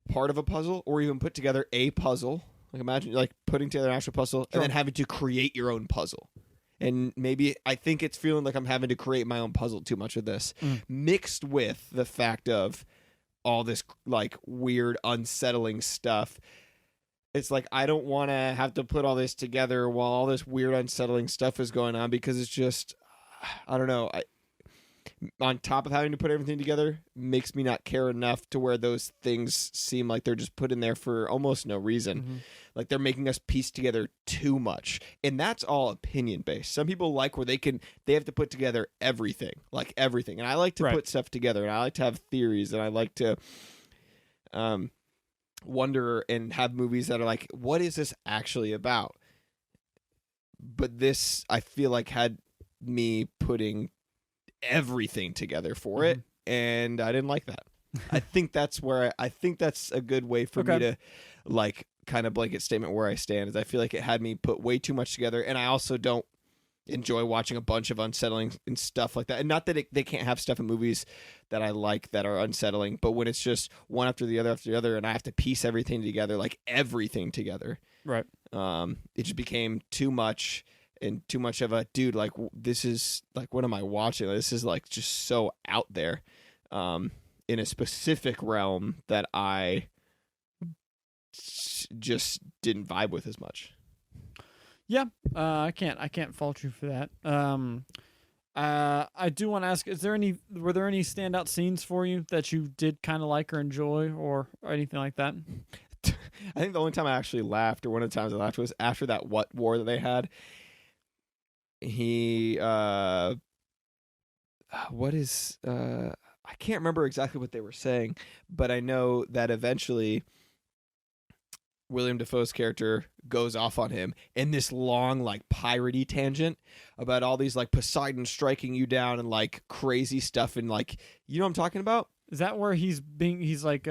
part of a puzzle or even put together a puzzle. Like imagine like putting together an actual puzzle and then having to create your own puzzle. And maybe I think it's feeling like I'm having to create my own puzzle too much of this, mixed with the fact of all this like weird, unsettling stuff. It's like I don't want to have to put all this together while all this weird, unsettling stuff is going on because it's just, I don't know. On top of having to put everything together, makes me not care enough to where those things seem like they're just put in there for almost no reason. Mm-hmm. Like they're making us piece together too much. And that's all opinion based. Some people like where they have to put together everything, like everything. And I like to put stuff together and I like to have theories and I like to wonder and have movies that are like, what is this actually about? But this, I feel like, had me putting everything together for it, and I didn't like that. I think that's where I think that's a good way for me to like kind of blanket statement where I stand is I feel like it had me put way too much together, and I also don't enjoy watching a bunch of unsettling and stuff like that. And not that they can't have stuff in movies that I like that are unsettling, but when it's just one after the other and I have to piece everything together, like everything together, right? It just became too much. And too much of a dude, like this is like, what am I watching? This is like just so out there, in a specific realm that I just didn't vibe with as much. Yeah, I can't fault you for that. I do want to ask: were there any standout scenes for you that you did kind of like or enjoy, or anything like that? I think the only time I actually laughed, or one of the times I laughed, was after that war that they had. He I can't remember exactly what they were saying, but I know that eventually Willem Dafoe's character goes off on him in this long like piratey tangent about all these like Poseidon striking you down and like crazy stuff, and like, you know what I'm talking about? Is that where he's like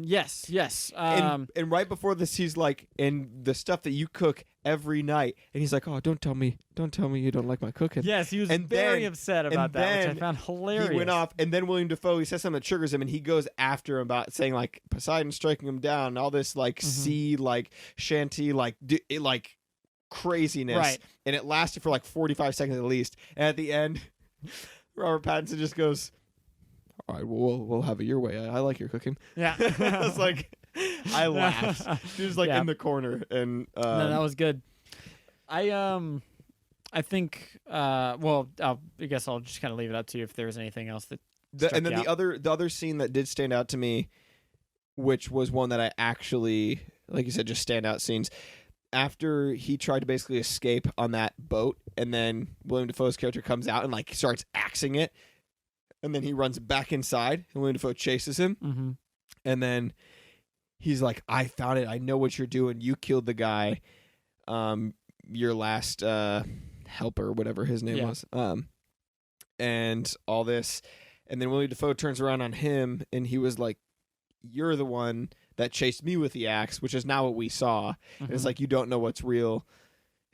yes. And right before this, he's like, and the stuff that you cook every night, and he's like, oh, don't tell me you don't like my cooking. Yes, he was very upset about that, which I found hilarious. He went off, and then William Dafoe, he says something that triggers him, and he goes after him about saying like Poseidon striking him down, and all this like sea like shanty like like craziness, right? And it lasted for like 45 seconds at least, and at the end, Robert Pattinson just goes, all right, well, we'll have it your way. I like your cooking. Yeah. I was like, I laughed. He was like in the corner, and no, that was good. I think well, I guess I'll just kind of leave it up to you if there's anything else that and then the other scene that did stand out to me, which was one that I actually, like you said, just standout scenes. After he tried to basically escape on that boat, and then William Dafoe's character comes out and like starts axing it. And then he runs back inside, and Willem Dafoe chases him. Mm-hmm. And then he's like, I found it. I know what you're doing. You killed the guy, your last helper, whatever his name was. And all this. And then Willem Dafoe turns around on him, and he was like, you're the one that chased me with the axe, which is now what we saw. Mm-hmm. And it's like, you don't know what's real.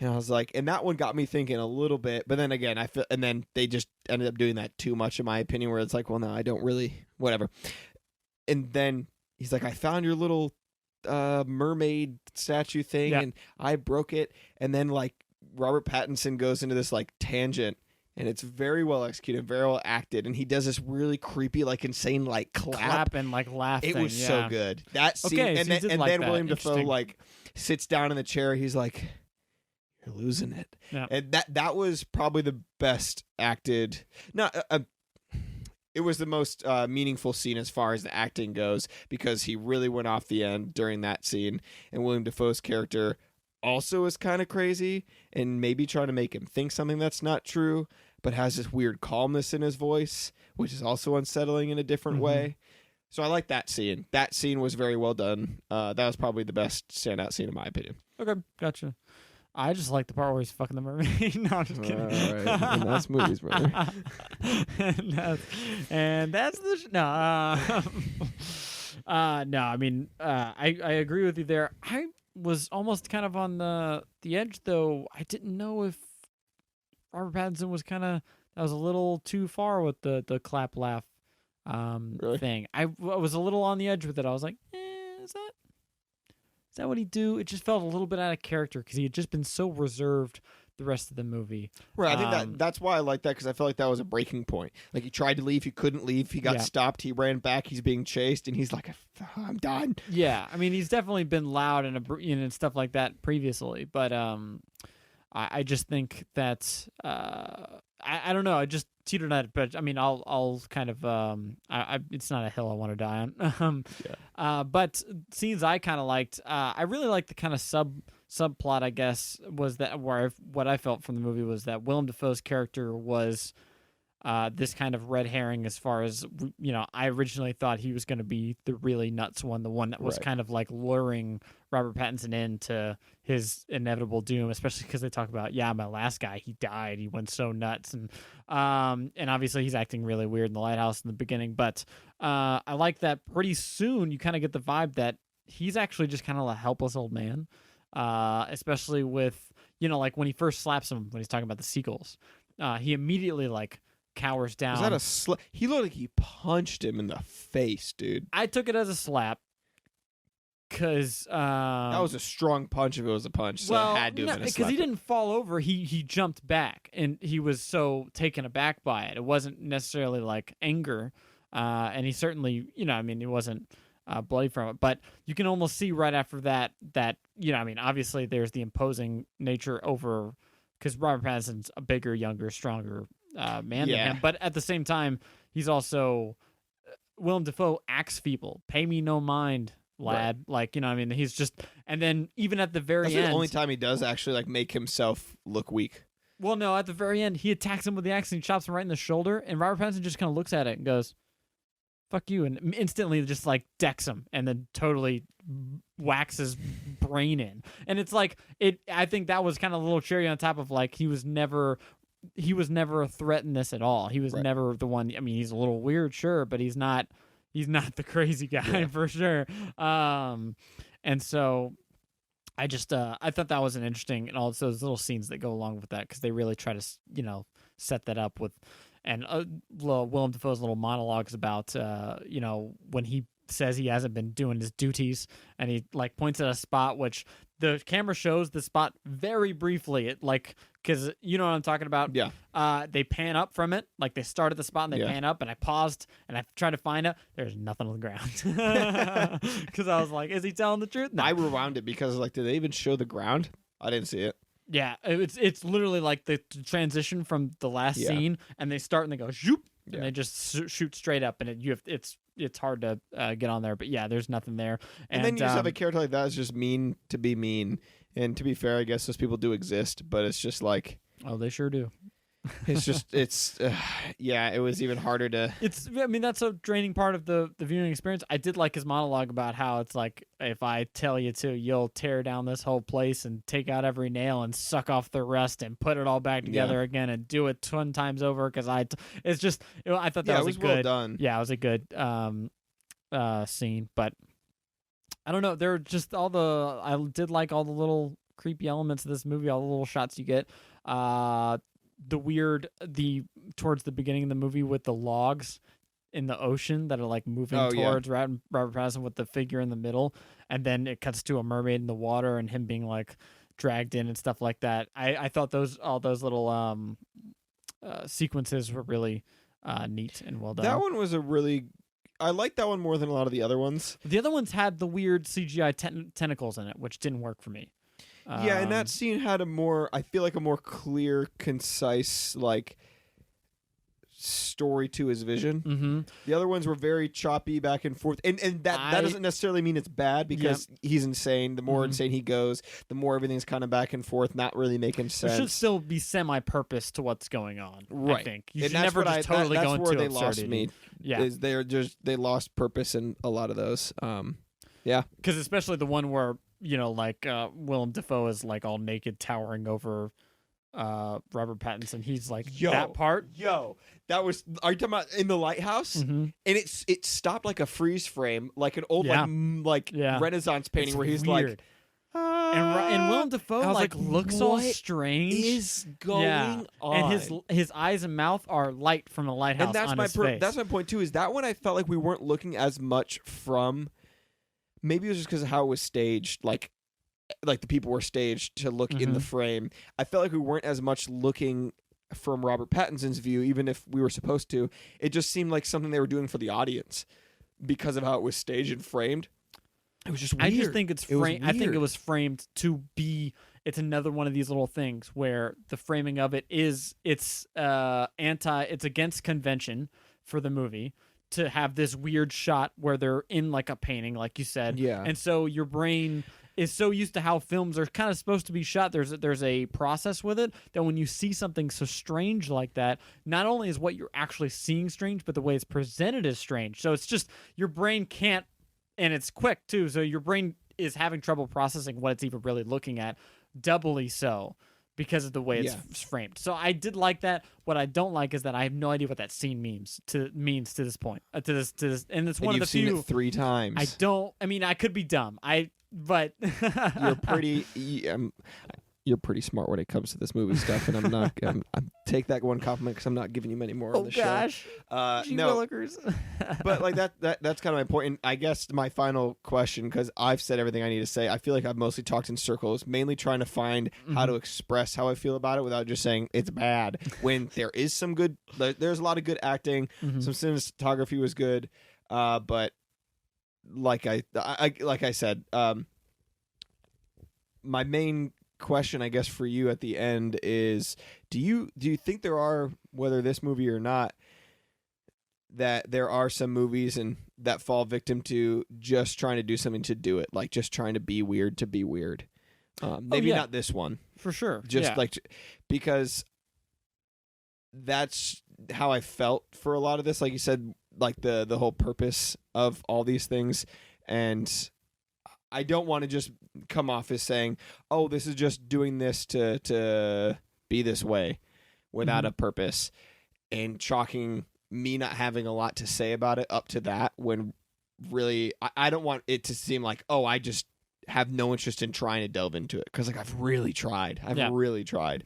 And I was like, and that one got me thinking a little bit, but then again, and then they just ended up doing that too much, in my opinion, where it's like, well, no, I don't really, whatever. And then he's like, I found your little mermaid statue thing, and I broke it. And then like Robert Pattinson goes into this like tangent, and it's very well executed, very well acted, and he does this really creepy, like insane, like clap and like laugh. It was so good. That scene, okay, and then William Dafoe like sits down in the chair. He's like, you're losing it. Yeah. And that was probably the best acted. It was the most meaningful scene as far as the acting goes, because he really went off the end during that scene. And William Dafoe's character also is kind of crazy and maybe trying to make him think something that's not true, but has this weird calmness in his voice, which is also unsettling in a different way. So I like that scene. That scene was very well done. That was probably the best standout scene in my opinion. Okay, gotcha. I just like the part where he's fucking the mermaid. No, I'm just kidding. All right, and that's movies, brother. and that's the no. I mean, I agree with you there. I was almost kind of on the edge, though. I didn't know if Robert Pattinson was that was a little too far with the clap laugh Really? thing. I was a little on the edge with it. I was like, is that what he'd do? It just felt a little bit out of character because he had just been so reserved the rest of the movie. Right, I think that's why I like that, because I felt like that was a breaking point. Like, he tried to leave, he couldn't leave, he got stopped, he ran back, he's being chased, and he's like, I'm done. Yeah, I mean, he's definitely been loud and stuff like that previously, but I just think that I don't know. I just teetered on it, but I mean, I'll kind of it's not a hill I want to die on. But scenes I kind of liked. I really liked the kind of subplot. I guess was that what I felt from the movie was that Willem Dafoe's character was this kind of red herring as far as, I originally thought he was going to be the really nuts one, the one that was kind of like luring Robert Pattinson into his inevitable doom, especially because they talk about, my last guy, he died, he went so nuts, and obviously he's acting really weird in the Lighthouse in the beginning, but I like that pretty soon you kind of get the vibe that he's actually just kind of a helpless old man, especially with, like when he first slaps him when he's talking about the seagulls, he immediately like cowers down. Was that a slap? He looked like he punched him in the face, dude. I took it as a slap because that was a strong punch if it was a punch. So it had to have been a slap. Because he didn't fall over. He jumped back, and he was so taken aback by it. It wasn't necessarily like anger, and he certainly, he wasn't bloody from it. But you can almost see right after that, obviously there's the imposing nature over, because Robert Pattinson's a bigger, younger, stronger man than him, but at the same time, he's also Willem Dafoe acts feeble. Pay me no mind, lad. Right. Like, he's just, and then even at the very end, the only time he does actually like make himself look weak. Well, no, at the very end, he attacks him with the axe and he chops him right in the shoulder, and Robert Pattinson just kind of looks at it and goes, "Fuck you," and instantly just like decks him, and then totally whacks his brain in. And it's like I think that was kind of a little cherry on top of like he was never a threat in this at all. He was never the one. I mean, he's a little weird, sure, but he's not the crazy guy for sure. And so I just I thought that was an interesting, and all those little scenes that go along with that, because they really try to set that up with, and Willem Dafoe's little monologues about when he says he hasn't been doing his duties, and he like points at a spot which the camera shows the spot very briefly. It like, because you know what I'm talking about. Yeah. They pan up from it, like they start at the spot and they pan up, and I paused and I tried to find it. There's nothing on the ground because I was like, is he telling the truth? No. I rewound it because like, did they even show the ground? I didn't see it. Yeah, it's literally like the transition from the last scene, and they start and they go zoop, and they just shoot straight up, and it's hard to get on there. But yeah, there's nothing there. And then you just have a character like that is just mean to be mean. And to be fair, I guess those people do exist, but it's just like, oh, they sure do. It's just it was even harder to. That's a draining part of the viewing experience. I did like his monologue about how it's like, if I tell you to, you'll tear down this whole place and take out every nail and suck off the rust and put it all back together again and do it 10 times over. Because I thought that was a good, well done. Yeah, it was a good scene, but I don't know. There were just I did like all the little creepy elements of this movie, all the little shots you get. Towards the beginning of the movie with the logs in the ocean that are like moving towards Robert Pattinson with the figure in the middle, and then it cuts to a mermaid in the water and him being like dragged in and stuff like that. I thought all those little sequences were really neat and well done. That one was I like that one more than a lot of the other ones. The other ones had the weird CGI tentacles in it, which didn't work for me. And that scene had a more clear, concise, like, story to his vision. Mm-hmm. The other ones were very choppy back and forth. And that doesn't necessarily mean it's bad, because he's insane. The more insane he goes, the more everything's kind of back and forth, not really making sense. There should still be semi-purpose to what's going on, right. I think. You should never just totally go into absurdity. That's where they lost me. Yeah. They lost purpose in a lot of those. Yeah. Because especially the one where like Willem Dafoe is like all naked, towering over Robert Pattinson. He's like that part. That was. Are you talking about in the Lighthouse? Mm-hmm. And it stopped like a freeze frame, like an old Renaissance painting where he's weird. like. And Willem Dafoe I was like, looks all what strange. is going on? And his eyes and mouth are light from the lighthouse. And that's on my his face. that's my point too. Is that when I felt like we weren't looking as much from. Maybe it was just because of how it was staged, like the people were staged to look in the frame. I felt like we weren't as much looking from Robert Pattinson's view, even if we were supposed to. It just seemed like something they were doing for the audience because of how it was staged and framed. It was just weird. I just think it's framed. I think it was framed to be. It's another one of these little things where the framing of it is it's against convention for the movie to have this weird shot where they're in like a painting, like you said. Yeah. And so your brain is so used to how films are kind of supposed to be shot. There's a process with it that when you see something so strange like that, not only is what you're actually seeing strange, but the way it's presented is strange. So it's just your brain can't. And it's quick, too, so your brain is having trouble processing what it's even really looking at, doubly so, because of the way it's framed. So I did like that. What I don't like is that I have no idea what that scene means to this point. And it's one of the few. You've seen it 3 times. I could be dumb. But You're pretty. You're pretty smart when it comes to this movie stuff, and I'm not. I'm take that one compliment because I'm not giving you many more on the show. No, but like that's kind of my point. And I guess my final question, because I've said everything I need to say. I feel like I've mostly talked in circles, mainly trying to find how to express how I feel about it without just saying it's bad. When there is some good, there's a lot of good acting. Some cinematography was good, but like I said, my main question, I guess, for you at the end is: do you think there are, whether this movie or not, that there are some movies and that fall victim to just trying to do something to do it, like just trying to be weird to be weird? Maybe not this one, for sure. Just because that's how I felt for a lot of this. Like you said, like the whole purpose of all these things, and I don't want to just come off as saying, "Oh, this is just doing this to be this way," without a purpose, and chalking me not having a lot to say about it up to that. When really, I don't want it to seem like, "Oh, I just have no interest in trying to delve into it," because like I've really tried. Really tried,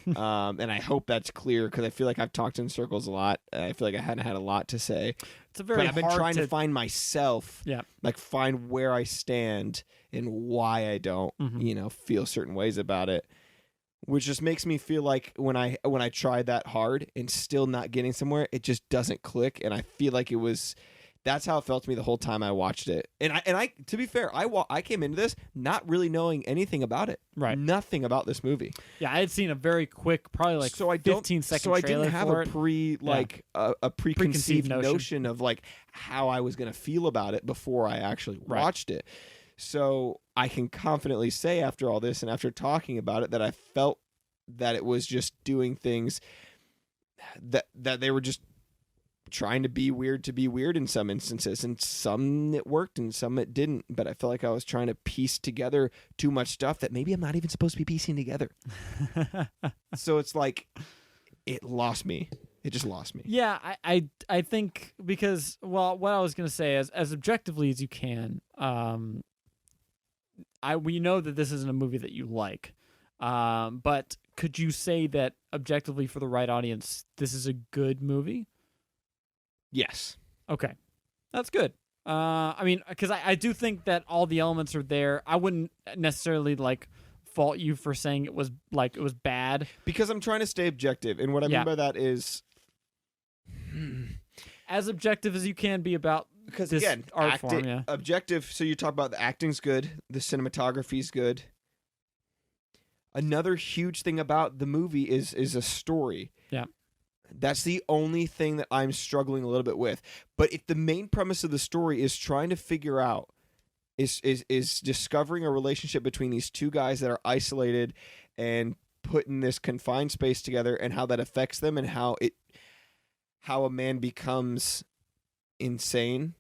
and I hope that's clear because I feel like I've talked in circles a lot. I feel like I hadn't had a lot to say. But I've been trying to find myself, like find where I stand and why I don't, feel certain ways about it, which just makes me feel like when I tried that hard and still not getting somewhere, it just doesn't click, and I feel like that's how it felt to me the whole time I watched it. And I to be fair, I came into this not really knowing anything about it, nothing about this movie. Yeah, I had seen a very quick, probably like 15-second so I didn't have a preconceived notion of like how I was going to feel about it before I actually watched it. So I can confidently say after all this and after talking about it that I felt that it was just doing things that they were just trying to be weird in some instances, and some it worked and some it didn't, but I felt like I was trying to piece together too much stuff that maybe I'm not even supposed to be piecing together. So it's like it lost me. It just lost me. Yeah, I think because, well, what I was going to say is, as objectively as you can, we know that this isn't a movie that you like, but could you say that objectively for the right audience, this is a good movie? Yes. Okay. That's good. I mean, because I do think that all the elements are there. I wouldn't necessarily fault you for saying it was bad. Because I'm trying to stay objective. And what I mean by that is as objective as you can be about this again, art form. Yeah. Objective. So you talk about the acting's good. The cinematography's good. Another huge thing about the movie is a story. Yeah. That's the only thing that I'm struggling a little bit with. But if the main premise of the story is trying to figure out, is discovering a relationship between these two guys that are isolated and put in this confined space together, and how that affects them, and how a man becomes insane,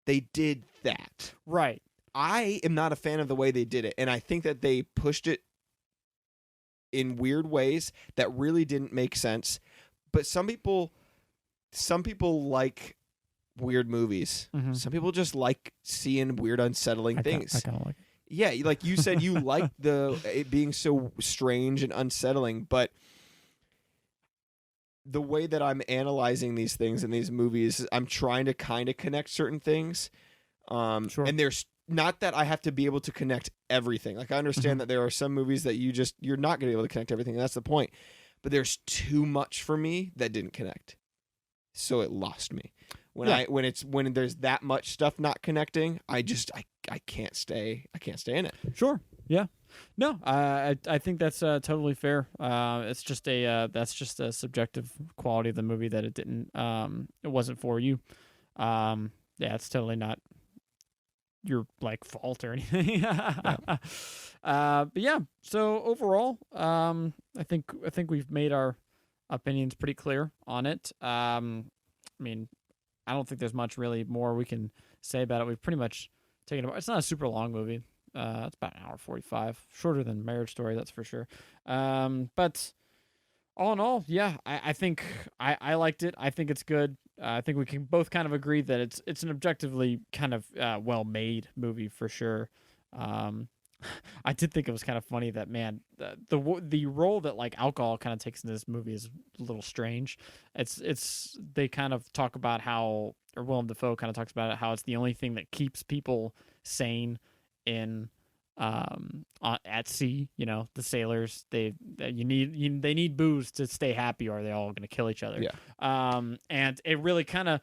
they did that. Right. I am not a fan of the way they did it, and I think that they pushed it in weird ways that really didn't make sense. But some people like weird movies. Mhm. Some people just like seeing weird, unsettling things. I kind of like it. Yeah, like you said, you like it being so strange and unsettling, but the way that I'm analyzing these things in these movies, I'm trying to kind of connect certain things. Sure. And there's not that I have to be able to connect everything. Like I understand that there are some movies that you're not going to be able to connect everything. That's the point. But there's too much for me that didn't connect. So it lost me. When there's that much stuff not connecting, I can't stay in it. Sure. Yeah. No, I think that's totally fair. It's just that's just a subjective quality of the movie that it wasn't for you. Yeah, it's totally not your like fault or anything. But yeah. So overall, I think we've made our opinions pretty clear on it. I mean, I don't think there's much really more we can say about it. We've pretty much taken it. It's not a super long movie. It's about an hour 45, shorter than Marriage Story, that's for sure. But all in all, yeah, I think I liked it. I think it's good. I think we can both kind of agree that it's an objectively kind of well made movie for sure. I did think it was kind of funny that, man, the role that like alcohol kind of takes in this movie is a little strange. It's they kind of talk about how, or Willem Dafoe kind of talks about it, how it's the only thing that keeps people sane in at sea. You know, the sailors, they need booze to stay happy, or they're all going to kill each other. Yeah. And it really kind of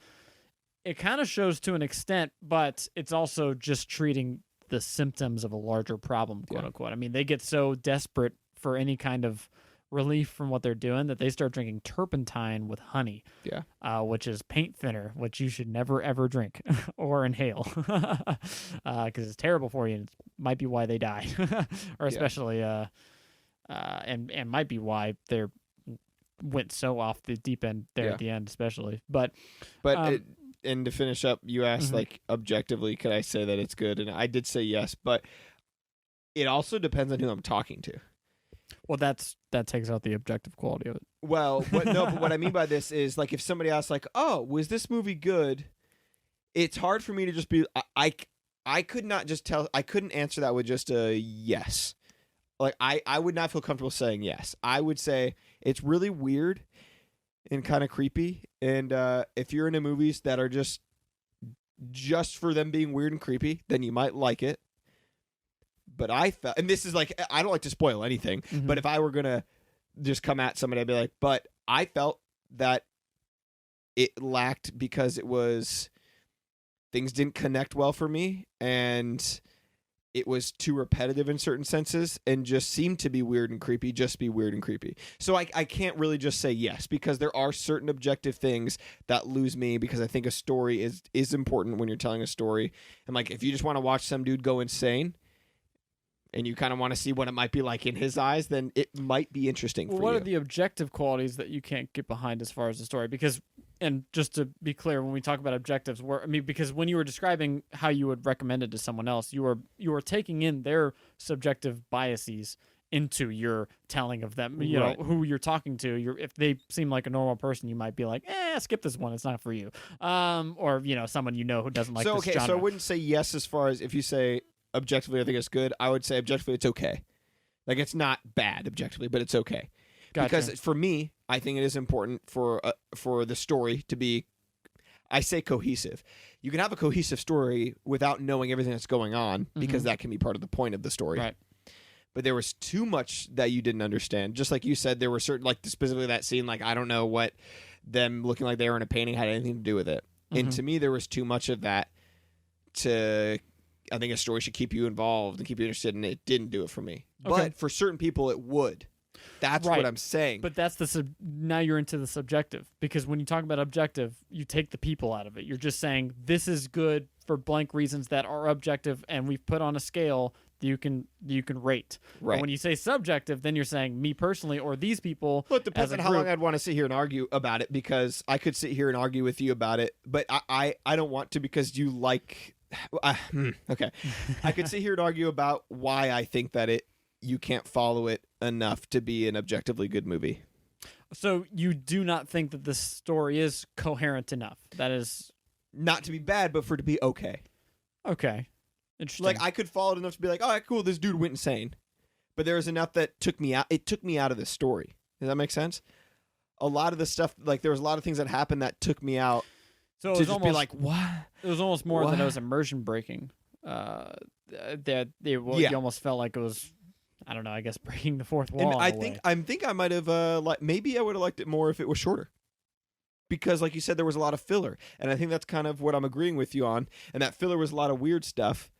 shows to an extent, but it's also just treating the symptoms of a larger problem, quote unquote. I mean, they get so desperate for any kind of relief from what they're doing that they start drinking turpentine with honey, which is paint thinner, which you should never ever drink or inhale because it's terrible for you, and it might be why they die, or especially and might be why they went so off the deep end there at the end, especially. But and to finish up, you asked like objectively, could I say that it's good? And I did say yes, but it also depends on who I'm talking to. Well, that takes out the objective quality of it. Well, but what I mean by this is like if somebody asks like, "Oh, was this movie good?" It's hard for me to just be I could not just tell. I couldn't answer that with just a yes. Like I would not feel comfortable saying yes. I would say it's really weird and kind of creepy. And if you're into movies that are just for them being weird and creepy, then you might like it. But I felt, and this is like, I don't like to spoil anything, but if I were going to just come at somebody, I'd be like, but I felt that it lacked because things didn't connect well for me, and it was too repetitive in certain senses and just seemed to be weird and creepy, So I can't really just say yes, because there are certain objective things that lose me, because I think a story is important when you're telling a story. And like, if you just want to watch some dude go insane and you kind of want to see what it might be like in his eyes, then it might be interesting for you. What are the objective qualities that you can't get behind as far as the story? Because, and just to be clear, when we talk about objectives, because when you were describing how you would recommend it to someone else, you were taking in their subjective biases into your telling of them, you know, who you're talking to. If they seem like a normal person, you might be like, skip this one, it's not for you. Or, you know, someone you know who doesn't like this genre. So I wouldn't say yes as far as if you say objectively I think it's good. I would say objectively it's okay. Like, it's not bad objectively, but it's okay. Gotcha. Because for me, I think it is important for the story to be, I say, cohesive. You can have a cohesive story without knowing everything that's going on, because that can be part of the point of the story. Right. But there was too much that you didn't understand. Just like you said, there were certain, like specifically that scene, like I don't know what them looking like they were in a painting had anything to do with it. And to me, there was too much of that I think a story should keep you involved and keep you interested, and it didn't do it for me. Okay. But for certain people, it would. That's what I'm saying. But that's now you're into the subjective, because when you talk about objective, you take the people out of it. You're just saying this is good for blank reasons that are objective, and we've put on a scale that you can rate. Right. But when you say subjective, then you're saying me personally or these people. Well, it depends on how long I'd want to sit here and argue about it, because I could sit here and argue with you about it, but I don't want to, because you like Okay. I could sit here and argue about why I think that you can't follow it enough to be an objectively good movie. So you do not think that this story is coherent enough? That is not to be bad, but for it to be okay. Okay. Interesting. Like, I could follow it enough to be like, all right, cool, this dude went insane. But there was enough that took me out. It took me out of the story. Does that make sense? A lot of the stuff, like, there was a lot of things that happened that took me out. So to just be like, what? It was almost more What? than it was immersion breaking. You almost felt like it was, I don't know, I guess breaking the fourth wall. And I think I might have maybe I would have liked it more if it was shorter. Because, like you said, there was a lot of filler, and I think that's kind of what I'm agreeing with you on. And that filler was a lot of weird stuff.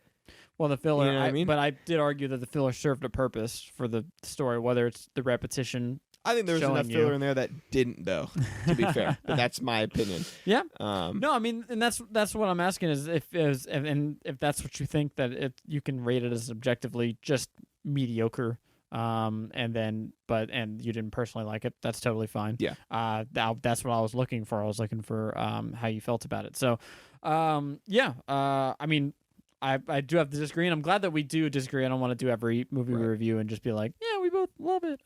Well, the filler, you know what I mean? But I did argue that the filler served a purpose for the story, whether it's the repetition. I think there was enough filler in there that didn't, though. To be fair, but that's my opinion. Yeah. No, I mean, and that's what I'm asking is if that's what you think, that you can rate it as objectively just mediocre. And you didn't personally like it. That's totally fine. Yeah. That's what I was looking for. I was looking for how you felt about it. So, yeah. I mean, I do have to disagree, and I'm glad that we do disagree. I don't want to do every movie review and just be like, yeah, we both love it.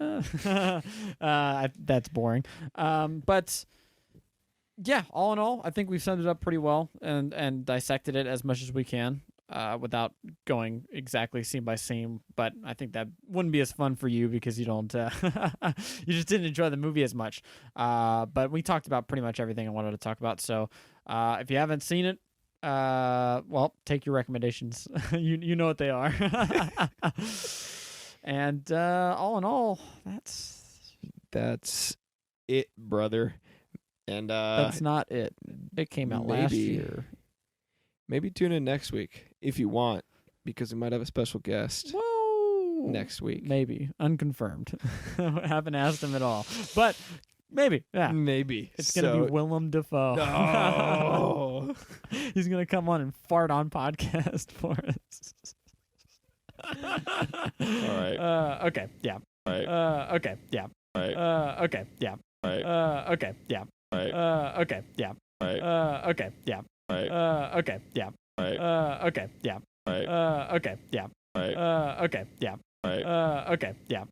That's boring. But yeah, all in all, I think we've summed it up pretty well and dissected it as much as we can. Without going exactly scene by scene, but I think that wouldn't be as fun for you because you don't, you just didn't enjoy the movie as much. But we talked about pretty much everything I wanted to talk about. So, if you haven't seen it, well, take your recommendations. you know what they are. And all in all, that's it, brother. And that's not it. It came out last year. Maybe tune in next week if you want, because we might have a special guest. Whoa. Next week. Maybe. Unconfirmed. Haven't asked him at all. But maybe. Yeah. Maybe. It's going to be Willem Dafoe. No. He's going to come on and fart on podcast for us. All right. Okay. Yeah. All right. Okay. Yeah. All right. Okay. Yeah. All right. Okay. Yeah. All right. Okay. Yeah. All right. Okay. Yeah. Right. Okay. Yeah. Right. Okay. Yeah. Right. Okay. Yeah. Right. Okay. Yeah. Right. Okay. Yeah.